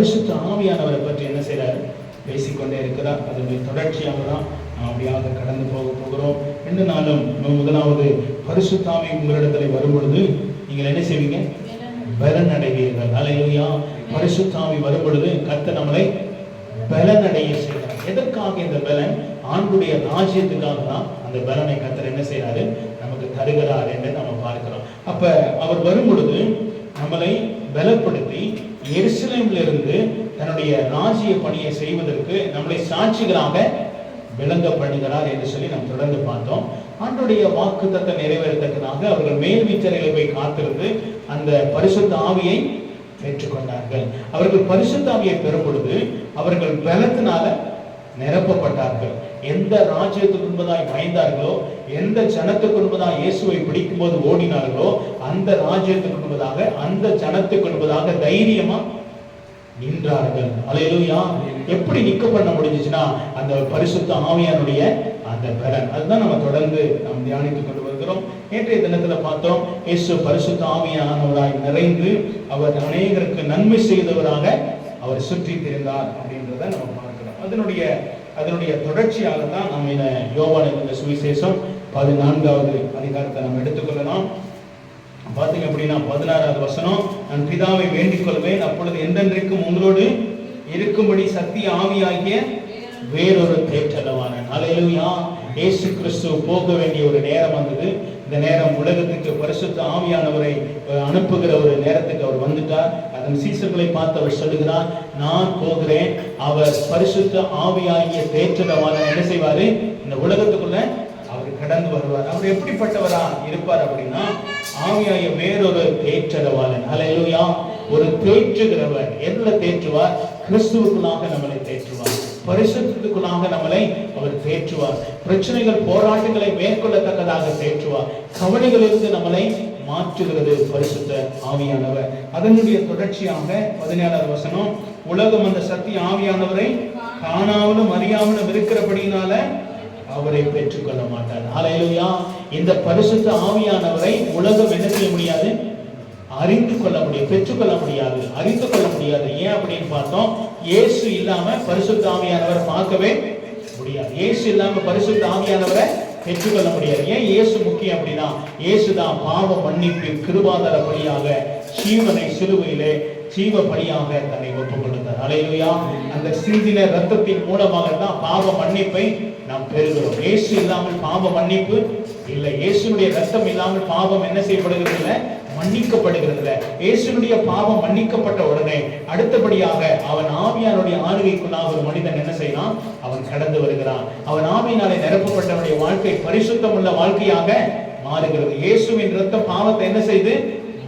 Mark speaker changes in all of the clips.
Speaker 1: பரிசுத்த ஆவியானவரை பற்றி என்ன செய்றாரு? பேசிக்கொண்டே இருக்கிறார். அதனுடைய தொடர்ச்சியாக தான் அப்படியாக கடந்து போகிறோம். 2 நாளும் முதலாவது பரிசுத்த ஆவி உங்களிடத்தில் வரும் பொழுது நீங்கள் என்ன செய்வீங்க? பலன் அடைவீர்கள். அல்லேலூயா. பரிசுத்த ஆவி வரும் பொழுது கர்த்தர் நம்மளை பலன் அடைய செய்கிறார். எதற்காக இந்த பலன்? ஆண்டுடைய ராஜ்யத்துக்காக தான் அந்த பலனை கர்த்தர் என்ன செய்யறாரு? நமக்கு தருகிறார் என்று நம்ம பார்க்கிறோம். அப்ப அவர் வரும் பொழுது நம்மளை பலப்படுத்தி எருசலேமில் இருந்து தன்னுடைய ராஜ்ய பணியை செய்வதற்கு நம்மளை சாட்சிகளாக விளங்க பண்ணுகிறார் என்று சொல்லி நாம் தொடர்ந்து பார்த்தோம். ஆண்டுடைய வாக்குத்தத்தத்தை நிறைவேறத்தக்கதாக அவர்கள் மேல் வீச்சறையில் போய் காத்திருந்து அந்த பரிசுத்த ஆவியை பெற்றுக்கொண்டார்கள். அவர்கள் பரிசுத்த ஆவியை பெறும் பொழுது அவர்கள் பலத்தினால நிரப்பப்பட்டார்கள். எந்த ராஜ்யத்துக்கு முன்பதாய் பயந்தார்களோ, எந்த ஜனத்துக்கு முன்பதாக இயேசுவை பிடிக்கும் போது ஓடினார்களோ, அந்த ராஜ்யத்துக்கு முன்பதாக, அந்த ஜனத்துக்கு முன்பதாக தைரியமா நின்றார்கள். அல்லேலூயா. எப்படி நிக்க பண்ண முடிஞ்சுச்சுன்னா அந்த பரிசுத்த ஆவியானுடைய அந்த பலன். அதுதான் நம்ம தொடர்ந்து நாம் தியானித்துக் கொண்டு வருகிறோம். நேற்றைய தினத்துல பார்த்தோம், இயேசு பரிசுத்த ஆவியானவராய் நிறைந்து அவர் அநேகருக்கு நன்மை செய்தவராக அவர் சுற்றி திரிந்தார் அப்படின்றத நம்ம பார்க்கிறோம். அதனுடைய தொடர்ச்சியாக தான் நம்ம இந்த யோவான் எழுதின சுவிசேஷம் 14வது அதிகாரத்தை நம்ம எடுத்துக்கொள்ளலாம். பாத்தீங்க அப்படின்னா 16வது வசனம், நான் பிதாவை வேண்டிக் கொள்வேன், அப்பொழுது என்றென்றைக்கும் உங்களோடு இருக்கும்படி சத்திய ஆவியாகிய வேறொரு தேற்றலவான. அல்லேலூயா. இயேசு கிறிஸ்து போக வேண்டிய ஒரு நேரம் வந்தது. இந்த நேரம் உலகத்துக்கு பரிசுத்த ஆவியானவரை அனுப்புகிற ஒரு நேரத்துக்கு அவர் வந்துட்டார். அதன் சீசர்களை பார்த்து அவர் சொல்லுகிறார், நான் போகிறேன், அவர் பரிசுத்த ஆவியாகிய தேற்றலவான என்ன செய்வாரு? இந்த உலகத்துக்குள்ள அவர் கடந்து வருவார். அவர் எப்படிப்பட்டவரா இருப்பார் அப்படின்னா, ஆவியாகிய வேறொரு தேற்றலவாளன். அல்லேலூயா. ஒரு தேற்றுகிறவர். எதுல தேற்றுவார்? கிறிஸ்துவுக்குள்ளாக நம்மளை தேற்றுவார், பரிசுத்தத்துக்குள்ளாக நம்மளை அவர் தேற்றுவார், பிரச்சனைகள் போராட்டங்களை மேற்கொள்ளத்தக்கதாக தேற்றுவார், கவலைகளிலிருந்து நம்மளை மாற்றுகிறது பரிசுத்த ஆவியானவர். அதனுடைய தொடர்ச்சியாக 17வது வசனம், உலகம் அந்த சத்திய ஆவியானவரை காணாமலும் அறியாமலும் இருக்கிறபடினால அவரை பெற்றுக்கொள்ள மாட்டார். அல்லேலூயா. இந்த பரிசுத்த ஆவியானவரை உலகம் என்ன செய்ய முடியாது? அறிந்து கொள்ள முடியும், பெற்றுக்கொள்ள முடியாது, அறிந்து கொள்ள முடியாது. ஏன் அப்படின்னு பார்த்தோம், இயேசு இல்லாம பரிசுத்த ஆவியானவரை பார்க்கவே முடியாது. இயேசு இல்லாம பரிசுத்த ஆவியானவரை பெற்றுக்கொள்ள முடியாது. ஏன் இயேசு முக்கியம் அப்படின்னா, இயேசுதான் பாவ மன்னிப்பு கிருபாதார பலியாக ஜீவனை சிலுவையிலே ஜீவ பலியாக தன்னை ஒப்புக் கொடுத்தார். அல்லேலூயா. அந்த சிந்தின ரத்தத்தின் மூலமாக தான் பாவ மன்னிப்பை நாம் பெறுகிறோம். இயேசு இல்லாமல் பாவ மன்னிப்பு இல்லை. இயேசுடைய ரத்தம் இல்லாமல் பாவம் என்ன செய்யப்படுகிறது இல்லை? மன்னிக்கப்படுகிறது. இயேசுடைய பாவம் மன்னிக்கப்பட்ட உடனே அடுத்தபடியாக அவன் ஆவியானுடைய ஆளுகைக்குள்ளாக ஒரு மனிதன் என்ன செய்யலாம்? அவன் கடந்து வருகிறான். அவன் ஆவியினாலே நிரப்பப்பட்டவனுடைய வாழ்க்கை பரிசுத்தம் உள்ள வாழ்க்கையாக மாறுகிறது. இயேசுவின் ரத்தம் பாவத்தை என்ன செய்து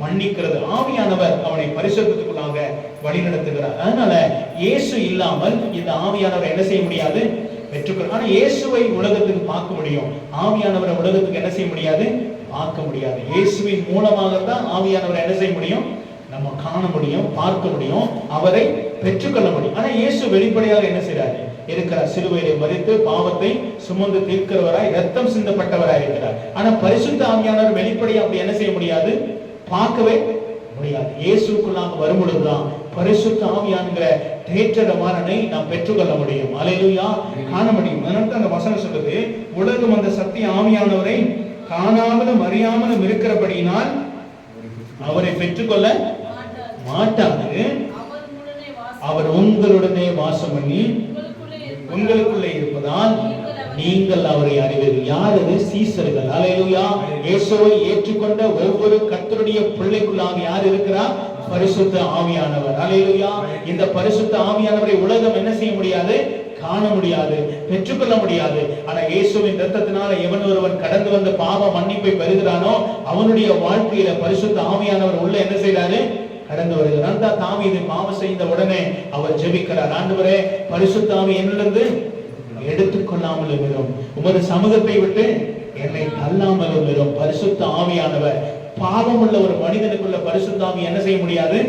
Speaker 1: மன்னிக்கிறது. ஆவியானவர் அவனை பரிசுத்தத்துக்குள்ளாக வழி நடத்துகிறார். அதனால இயேசு இல்லாமல் இந்த ஆவியானவர் என்ன செய்ய முடியாது? பெற்றுக்கொள்ள. ஆனா இயேசுவை உலகத்துக்கு பார்க்க முடியும், ஆவியானவரை உலகத்துக்கு என்ன செய்ய முடியாது? பார்க்க முடியாது. இயேசுவின் மூலமாக தான் ஆவியானவரை என்ன செய்ய முடியும்? நம்ம காண முடியும், பார்க்க முடியும், அவரை பெற்றுக்கொள்ள முடியும். ஆனா இயேசு வெளிப்படையாக என்ன செய்யறாரு? இருக்கிறார். சிலுவையிலே மரித்து பாவத்தை சுமந்து தீர்க்கிறவராய், ரத்தம் சிந்தப்பட்டவராய் இருக்கிறார். ஆனா பரிசுத்த ஆவியானவர் வெளிப்படையாக அப்படி என்ன செய்ய முடியாது? பார்க்கவே முடியாது. இயேசுக்குள்ளாக வரும் பொழுதுதான் பரிசுத்த ஆவியான்கிற தேற்றரவாளனை நாம் பெற்றுக்கொள்ள முடியும். அல்லேலூயா. காண முடியும். அதனால அந்த வசனம் சொல்லுது, உலகம் அந்த சத்திய ஆவியானவரை காணாமலும் அறியாமலும் இருக்கிறபடியினால் அவரை பெற்றுக்கொள்ள மாட்டாது. அவர் உங்களுடனே வாசம் பண்ணி உங்களுக்குள்ளே இருப்பதால் நீங்கள் அவரை அறிவீர்கள். யார் அது? சீசர்கள். அல்லேலூயா. இயேசுவை ஏற்றுக்கொண்ட ஒவ்வொரு கர்த்தருடைய பிள்ளைக்குள்ளாக யார் இருக்கிறார்? பரிசுத்த ஆவியானவர். அல்லேலூயா. இந்த பரிசுத்த ஆவியானவரை உலகம் என்ன செய்ய முடியாது? காண முடியாது, பெற்றுக்கொள்ள முடியாது. ஆனா இயேசுவின் ரத்தத்தினால எவன் ஒருவன் கடந்து வந்த பாவ மன்னிப்பை பெறுகிறானோ அவனுடைய வாழ்க்கையில பரிசுத்த ஆவியானவர் உள்ள என்ன செய்யறாரு? கடந்து வருகிறார். அந்த தாவீது பாவம் செய்த உடனே அவர் ஜெபிக்கிறார், ஆண்டவரே பரிசுத்த ஆவி என்னிலிருந்து எடுத்துக்கொள்ளாமல் இருக்கிறோம், உமது சமூகத்தை விட்டு என்னை தள்ளாமல் இருக்கிறோம். பரிசுத்த ஆவியானவர் பாவம் உள்ள ஒரு மனிதனுக்குள்ள பரிசுத்த ஆவி என்ன செய்ய முடியாது?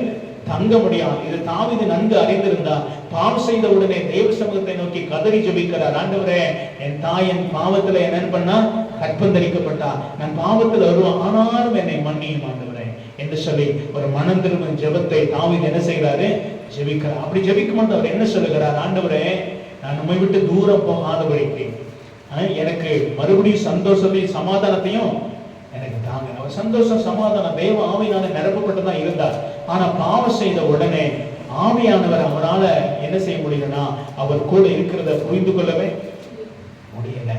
Speaker 1: தங்க முடியாது. இது தாவீது நன்கு அறிந்திருந்தார். பாவம் செய்த உடனே தேவ சமூகத்தை நோக்கி கதறி ஜெபிக்கிறார், ஆண்டவரே என் தாயின் பாவத்துல என்ன பண்ணா? கற்பந்தரிக்கப்பட்டா, நான் பாவத்துல வருவேன், ஆனாலும் என்னை மன்னியும் ஆண்டவரே, என்று சொல்லி ஒரு மனம் திரும்பும் ஜெபத்தை தாவீது என்ன செய்கிறாரு? ஜெபிக்கிறார். அப்படி ஜெபிக்கும் போது அவர் என்ன சொல்லுகிறார்? ஆண்டவரே, நான் உம்மை விட்டு தூரம் போகாதபடிக்கு எனக்கு மறுபடியும் சந்தோஷத்தையும் சமாதானத்தையும் எனக்கு தாங்க. அவர் சந்தோஷம் சமாதானம் தேவ ஆவியினால நிரப்பப்பட்டுதான் இருந்தார். ஆனா பாவம் செய்த உடனே ஆவியானவர் அவரால என்ன செய்ய முடியலன்னா அவர் கூட இருக்கிறத புரிந்து கொள்ளவே முடியல.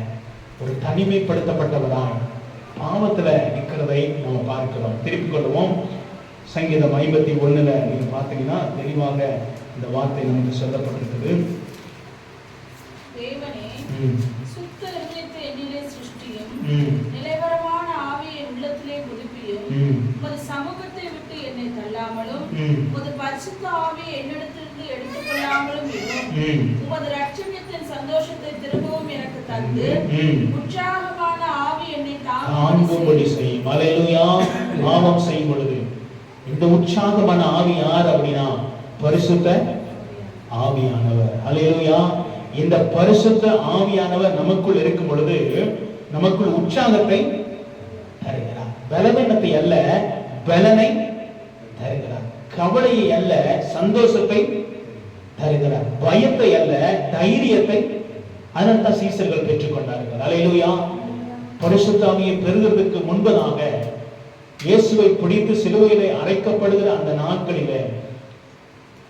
Speaker 1: ஒரு தனிமைப்படுத்தப்பட்டவராய் பாவத்துல நிற்கிறதை நம்ம பார்க்கிறோம். திருப்பிக் கொள்வோம். சங்கீதம் 51ல நீங்க பார்த்தீங்கன்னா தெளிவாக இந்த வார்த்தை நமக்கு சொல்லப்பட்டிருக்குது.
Speaker 2: நிலைவரமான ஆவியை உள்ளத்திலே புதுப்பியும், உமது சமூகத்தை விட்டு என்னை தள்ளாமலும், உமது பரிசுத்த ஆவியை என்னிடத்திலிருந்து எடுத்துக் கொள்ளாமலும் இரும். உமது ரட்சணியத்தின் சந்தோஷத்தை திரும்பவும் எனக்கு தந்து, உற்சாகமான ஆவி என்னை தாங்கும்படி செய்யும்.
Speaker 1: அல்லேலூயா. பாவம் செய்யும் பொழுது இந்த உற்சாகமான ஆவி யார் அப்படின்னா பரிசுத்த ஆவியானவர். அல்லேலூயா. இந்த பரிசுத்த ஆவியானவர் நமக்குள் இருக்கும் பொழுது நமக்குள் உற்சாகத்தை தருகிறார். பலவீனத்தை அல்ல, பலனை தருகிறார். கவலையை அல்ல, சந்தோஷத்தை தருகிறார். பயத்தை அல்ல, தைரியத்தை. அதனால்தான் சீசர்கள் பெற்றுக்கொண்டார்கள். அல்லேலூயா. பரிசுத்த ஆவியை பெறுவதற்கு முன்பதாக இயேசுவை பிடித்து சிலுவையிலே அறைக்கப்படுகிற அந்த நாட்களிலே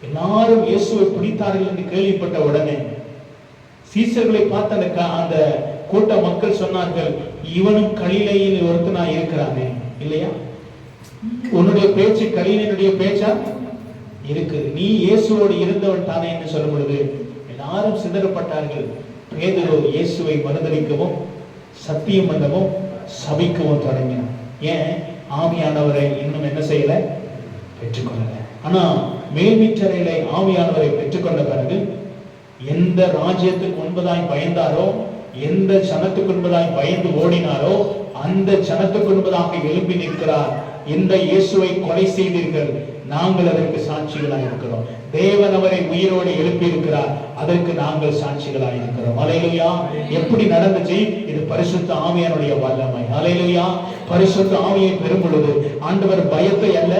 Speaker 1: எல்லாரும் இயேசுவை பிடித்தார்கள் என்று கேள்விப்பட்ட உடனே சீசர்களை பார்த்த அந்த கூட்ட மக்கள் சொன்னார்கள், இவனும் கலிலேயில் ஒருத்தனா இருக்கிறானே இல்லையா? உன்னுடைய பேச்சு கலிலேயனுடைய பேச்சா இருக்குது, நீ இயேசுவோடு இருந்தவன் தானே என்று சொல்லும் பொழுது எல்லாரும் சிதறப்பட்டார்கள். பேதுரு இயேசுவை மறுதலிக்கவும் சத்தியம் பண்ணவும் சபிக்கவும் தொடங்கினார். ஏன்? ஆவியானவரை இன்னும் என்ன செய்யல? பெற்றுக்கொள்ளல. ஆனா மேல்மீற்றறையிலே ஆவியானவரை பெற்றுக்கொண்ட பிறகு எந்த ராஜ்யத்துக்கு முன்பதாய் பயந்தாரோ, எந்த சனத்துக்கு முன்பதாய் பயந்து ஓடினாரோ அந்த சனத்துக்கு முன்பதாக எழுப்பி நிற்கிறார். இந்த இயேசுவை கொலை செய்தீர்கள், நாங்கள் அதற்கு சாட்சிகளாய் இருக்கிறோம். தேவன் அவரை உயிரோடு எழுப்பி இருக்கிறார், அதற்கு நாங்கள் சாட்சிகளாய் இருக்கிறோம். அல்லேலூயா. எப்படி நடந்துச்சு? இது பரிசுத்த ஆவியானுடைய வல்லமை. அல்லேலூயா. பரிசுத்த ஆவியை பெறும் பொழுது ஆண்டவர் பயத்தை அல்ல,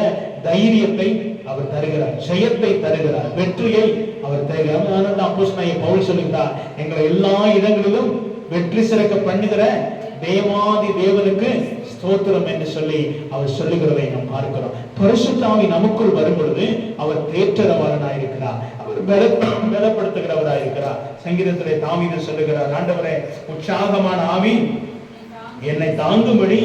Speaker 1: தைரியத்தை அவர் தருகிறார், ஜெயத்தை தருகிறார், வெற்றியை அவர் தருகிறார். அதனால அப்போஸ்தலனாகிய பவுல் சொல்லுகிறார், எங்களை எல்லா இடங்களிலும் வெற்றி சிறக்க பண்ணுகிற தேவாதி தேவனுக்கு ஸ்தோத்திரம் என்று சொல்லி அவர் சொல்லுகிறதை நாம் பார்க்கிறோம். பரிசுத்த ஆவி நமக்குள் வரும் பொழுது அவர் தேற்றரவாளனாய் இருக்கிறார், அவர் பலப்படுத்துகிறவராய் இருக்கிறார். சங்கீதத்திலே தாவீது சொல்லுகிறார், ஆண்டவரே, உற்சாகமான ஆவி என்னை தாங்கும்படி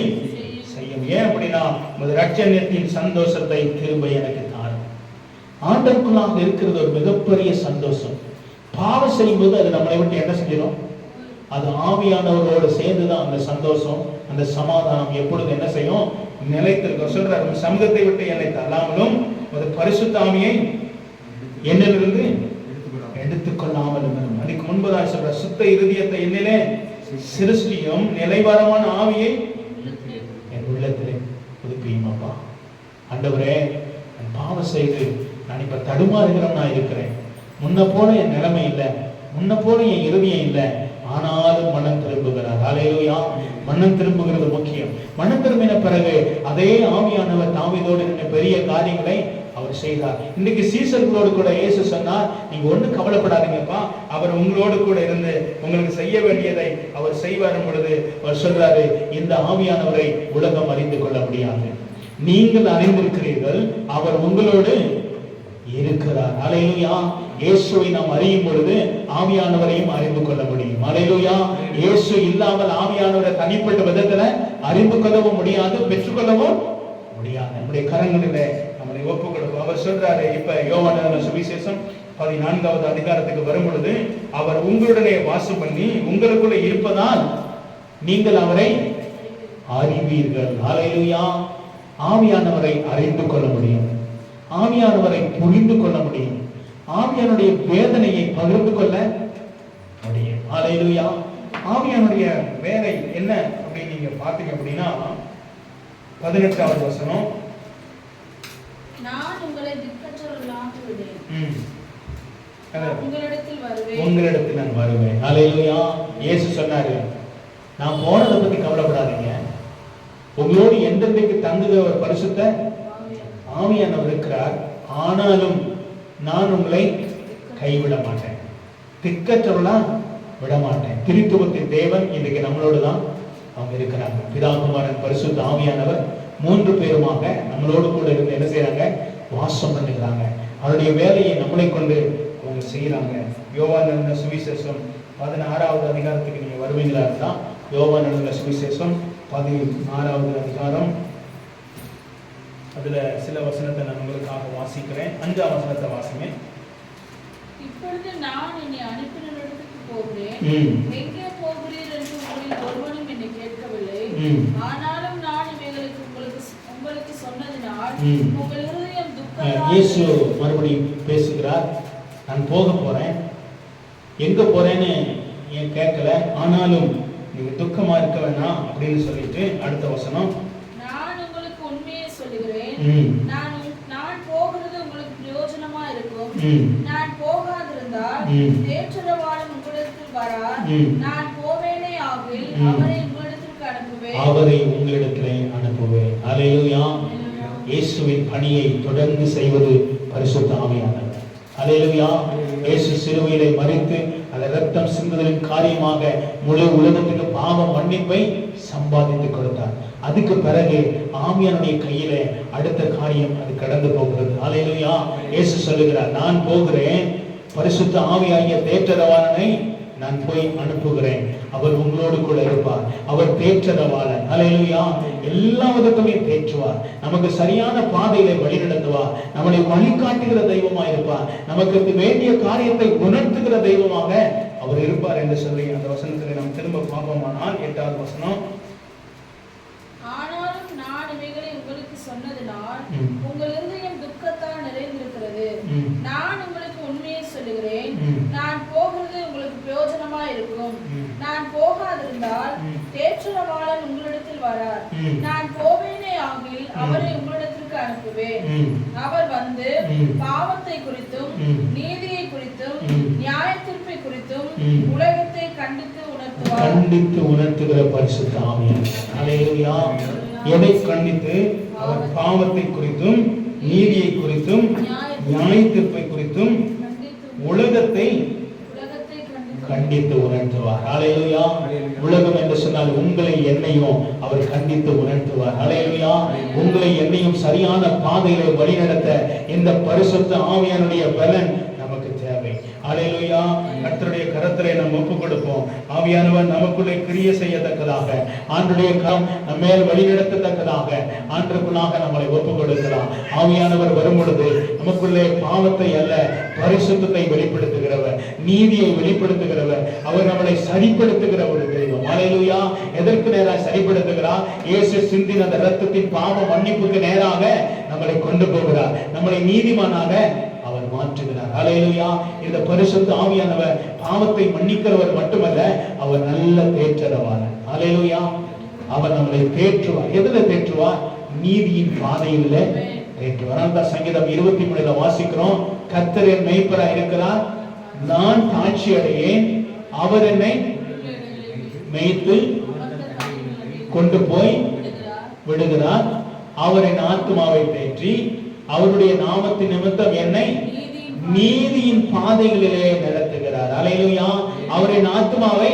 Speaker 1: செய்யும். ஏன் அப்படின்னா உமது ரட்சணியத்தின் சந்தோஷத்தை திரும்ப எனக்கு தாரும். ஆண்டவருக்குள்ளாக இருக்கிறது ஒரு மிகப்பெரிய சந்தோஷம். பாவம் செய்யும்போது அது நம்மளை விட்டு என்ன செஞ்சிடும்? அது ஆவியானவரோடு சேர்ந்துதான் அந்த சந்தோஷம், அந்த சமாதானம் எப்பொழுது என்ன செய்யும்? நிலைத்திருக்கும். சொல்றாரு, சமூகத்தை விட்டு என்னை தள்ளாமலும் ஒரு பரிசுத்த ஆவியை என்னிலிருந்து எடுத்துக்கொள்ளாமலும். அதுக்கு முன்பதாக சொல்ற, சுத்த இருதயத்தை என்னிலே சிருஷ்டியும், நிலைவாரமான ஆவியை என் உள்ளத்திலே புதுப்பியும். அப்பா ஆண்டவரே, நான் பாவம் செய்து நான் இப்ப தடுமாறுகிறவனா இருக்கிறேன். முன்ன போல என் நிலைமை இல்லை, முன்ன போல என் இருதயம் இல்லை, ஆனாலும் மனம் திரும்புகிறார். அல்லேலூயா. மனம் திரும்புகிறது முக்கியம். மனம் திரும்பின பிறகு அதே ஆவியானவர் தாவீதோடு இருந்த பெரிய காரியங்களை அவர் செய்தார். இன்னைக்கு சீசர்களோடு கூட இயேசு சொன்னார், நீங்க ஒண்ணு கவலைப்படாதீங்கப்பா, அவர் உங்களோடு கூட இருந்து உங்களுக்கு செய்ய வேண்டியதை அவர் செய்வார் பொழுது அவர் சொல்றாரு, இந்த ஆவியானவரை உலகம் அறிந்து கொள்ள முடியாது, நீங்கள் அறிந்திருக்கிறீர்கள், அவர் உங்களோடு இருக்கிறார். அல்லேலூயா. இயேசுவை நாம் அறியும் பொழுது ஆவியானவரையும் அறிந்து கொள்ள முடியும். அல்லேலூயா. இயேசு இல்லாமல் ஆவியானவரை தனிப்பட்ட விதத்துல அறிந்து கொள்ளவும் முடியாது, பெற்றுக்கொள்ளவும் முடியாது. நம்முடைய கரங்களிலே நம்மளை ஒப்புக் கொடுப்போம். அவர் சொல்றாரு, இப்ப யோவான் சுவிசேஷம் 14வது அதிகாரத்துக்கு வரும் பொழுது, அவர் உங்களுடனே வாசம் பண்ணி உங்களுக்குள்ள இருப்பதால் நீங்கள் அவரை அறிவீர்கள். அல்லேலூயா. ஆவியானவரை அறிந்து கொள்ள முடியும், ஆவியானவரை புரிந்து கொள்ள முடியும், ஆவியானுடைய வேதனையை பகிர்ந்து கொள்ள முடியும். அல்லேலூயா. ஆவியானுடைய வேலை என்ன அப்படின்னு நீங்க பாத்தீங்க அப்படின்னா 18வது வசனம்,
Speaker 2: நான் உங்களை திக்கற்றவர்களாக்குவேன், உங்களிடத்தில்
Speaker 1: நான் வருவேன். அல்லேலூயா. இயேசு சொன்னாரு, நான் போனதை பத்தி கவலைப்படாதீங்க, உங்களோடு எந்தெந்தைக்கு தங்குகிற ஒரு பரிசுத்த ஆவியானவர் இருக்கிறார். ஆனாலும் நான் உங்களை கைவிட மாட்டேன், திக்கற்றவளா விட மாட்டேன். திருத்துவத்தின் தேவன் இன்றைக்கு நம்மளோடு தான் அவங்க இருக்கிறாங்க. பிதா, குமாரன், பரிசுத்த ஆவியானவர் 3 பேருமாக நம்மளோடு கூட இருந்து என்ன செய்யறாங்க? வாசம் பண்ணுகிறாங்க. அவருடைய வேலையை நம்மளை கொண்டு அவங்க செய்யறாங்க. யோவான் எழுதின சுவிசேஷம் 16வது அதிகாரத்துக்கு நீங்க வருவீங்களா இருந்தா, யோவான் எழுதின சுவிசேஷம் 16வது அதிகாரம், அதுல சில வசனத்தை நான் உங்களுக்காக வாசிக்கிறேன். 5ஆம் வசனத்தை வாசிங்க.
Speaker 2: இப்பொழுது நான் என்னை அனுப்பினவரிடத்துக்கு போகிறேன், எங்கே போகிறீர் என்று உங்களில் ஒருவனும் என்னை கேட்கவில்லை. ஆனாலும் நான் இவைகளுக்கு உங்களுக்கு சொன்னதினால் உங்கள் இருதயம் துக்கத்தால்.
Speaker 1: இயேசு மறுபடியும் பேசுகிறார். நான் போக போறேன், எங்க போறேன்னு ஏன் கேட்கல, ஆனாலும் நீங்க துக்கமா இருக்க வேணாம் அப்படின்னு சொல்லிட்டு அடுத்த வசனம்,
Speaker 2: நான் உங்களுக்கு உண்மையை சொல்லுகிறேன், நான் போகிறது உங்களுக்கு பிரயோஜனமா இருக்கும். நான் போகாதிருந்தால் தேற்றரவாளன் உங்களிடத்தில் வரார். நான் போவேனே ஆகில் அவரை உங்களிடத்திற்கு அனுப்புவேன்.
Speaker 1: அவரை உங்களிடத்திலே அனுப்புவேன். அல்லேலூயா. இயேசுவின் பணியை தொடர்ந்து செய்வது பரிசுத்த ஆவியானவர். அல்லேலூயா. இயேசு சிலுவையிலே மரித்து அந்த இரத்தம் சிந்துதலின் காரியமாக முழு உலகத்துக்கு பாவ மன்னிப்பை சம்பாதித்து கொடுத்தார். அதுக்கு பிறகு ஆவியானுடைய கையில அடுத்த காரியம் அது கடந்து போகிறது. அல்லேலூயா. இயேசு சொல்லுகிறார், நான் போகிறேன், பரிசுத்த ஆவியாகிய தேற்றரவாளனை நான் போய் அனுப்புகிறேன், அவர் உங்களோடு கூட இருப்பார். அவர் தேற்றரவாளன். அல்லேலூயா. எல்லா விதத்திலையும் தேற்றுவார், நமக்கு சரியான பாதையில வழி நடத்துவார், நம்மளை வழிகாட்டுகிற தெய்வமா இருப்பார், நமக்கு வேண்டிய காரியத்தை உணர்த்துகிற தெய்வமாக அவர் இருப்பார் என்று சொல்லி அந்த வசனத்தை நாம் திரும்ப பார்ப்போமானால் 8வது வசனம்,
Speaker 2: ஆனாலும் நான் இவைகளை உங்களுக்கு சொன்னதினால் உங்கள் இருதயம் துக்கத்தால் நிறைந்திருக்கிறது. நான் உங்களுக்கு உண்மையை சொல்லுகிறேன், நான் போகிறது உங்களுக்கு பிரயோஜனமா இருக்கும். நான் போகாதிருந்தால் தேற்றரவாளன் உங்களிடத்தில் வரார். நான் போவேனே ஆகில் அவரை உங்களிடத்திற்கு அனுப்புவேன். அவர் வந்து பாவத்தை குறித்தும் நீதியை குறித்தும் நியாயத்தீர்ப்பை குறித்தும் உலகத்தை கண்டித்து
Speaker 1: உணர்த்துகிற பரிசுத்த ஆவியானவர். அல்லேலூயா. எதை கண்டித்து? அவர் பாவத்தை குறித்தும் நீதியை குறித்தும் நியாயத்தீர்ப்பை குறித்தும் உலகத்தை கண்டித்து உணர்த்துவார். அல்லேலூயா. உலகம் என்று சொன்னால் உங்களை என்னையும் அவர் கண்டித்து உணர்த்துவார். அல்லேலூயா. உங்களை என்னையும் சரியான பாதையிலே வழிநடத்த இந்த பரிசுத்த ஆவியானுடைய பலன் நமக்கு தேவை. அல்லேலூயா. கர்த்தருடைய கரத்திலே நாம் ஒப்புக் கொடுப்போம். ஆவியானவர் நமக்குள்ளே கிரியை செய்யத்தக்கதாக, ஆண்டுடைய கரம் நம்மேல் வழிநடத்தத்தக்கதாக ஆண்டுக்குள்ளாக நம்மளை ஒப்புக் கொடுக்கலாம். ஆவியானவர் வரும் பொழுது நமக்குள்ளே பாவத்தை அல்ல பரிசுத்தத்தை வெளிப்படுத்துகிறவர், நீதியை வெளிப்படுத்துகிறவர். அவர் நம்மளை சரிப்படுத்துகிற ஒரு தெய்வம். அல்லேலூயா. எதற்கு நேராக சரிப்படுத்துகிறார்? இயேசு சிந்தின அந்த இரத்தத்தின் பாவ மன்னிப்புக்கு நேராக நம்மளை கொண்டு போகிறார், நம்மளை நீதிமானாக அவர் மாற்றுகிறார். அல்லேலூயா. இந்த பரிசுத்த ஆவியானவர் பாவத்தை மன்னிக்கிறவர் மட்டுமல்ல, அவர் நல்ல தேற்றரவாளர். அல்லேலூயா. அவர் நம்மளை தேற்றுவார். எதுல தேற்றுவார்? நீதியின் பாதையில தேற்றுவார். அந்த சங்கீதம் 23 வாசிக்கிறோம், கர்த்தர் என் மேய்ப்பராய் இருக்கிறார், நான் தாட்சி அடையேன், அவர் என்னை மேய்த்து கொண்டு போய் விடுகிறார், அவர் என் ஆத்துமாவை தேற்றி அவருடைய நாமத்தின் நிமித்தம் என்னை நீதியின் பாதைகளிலே நடத்துகிறார். அல்லேலூயா. அவரின் ஆத்துமாவை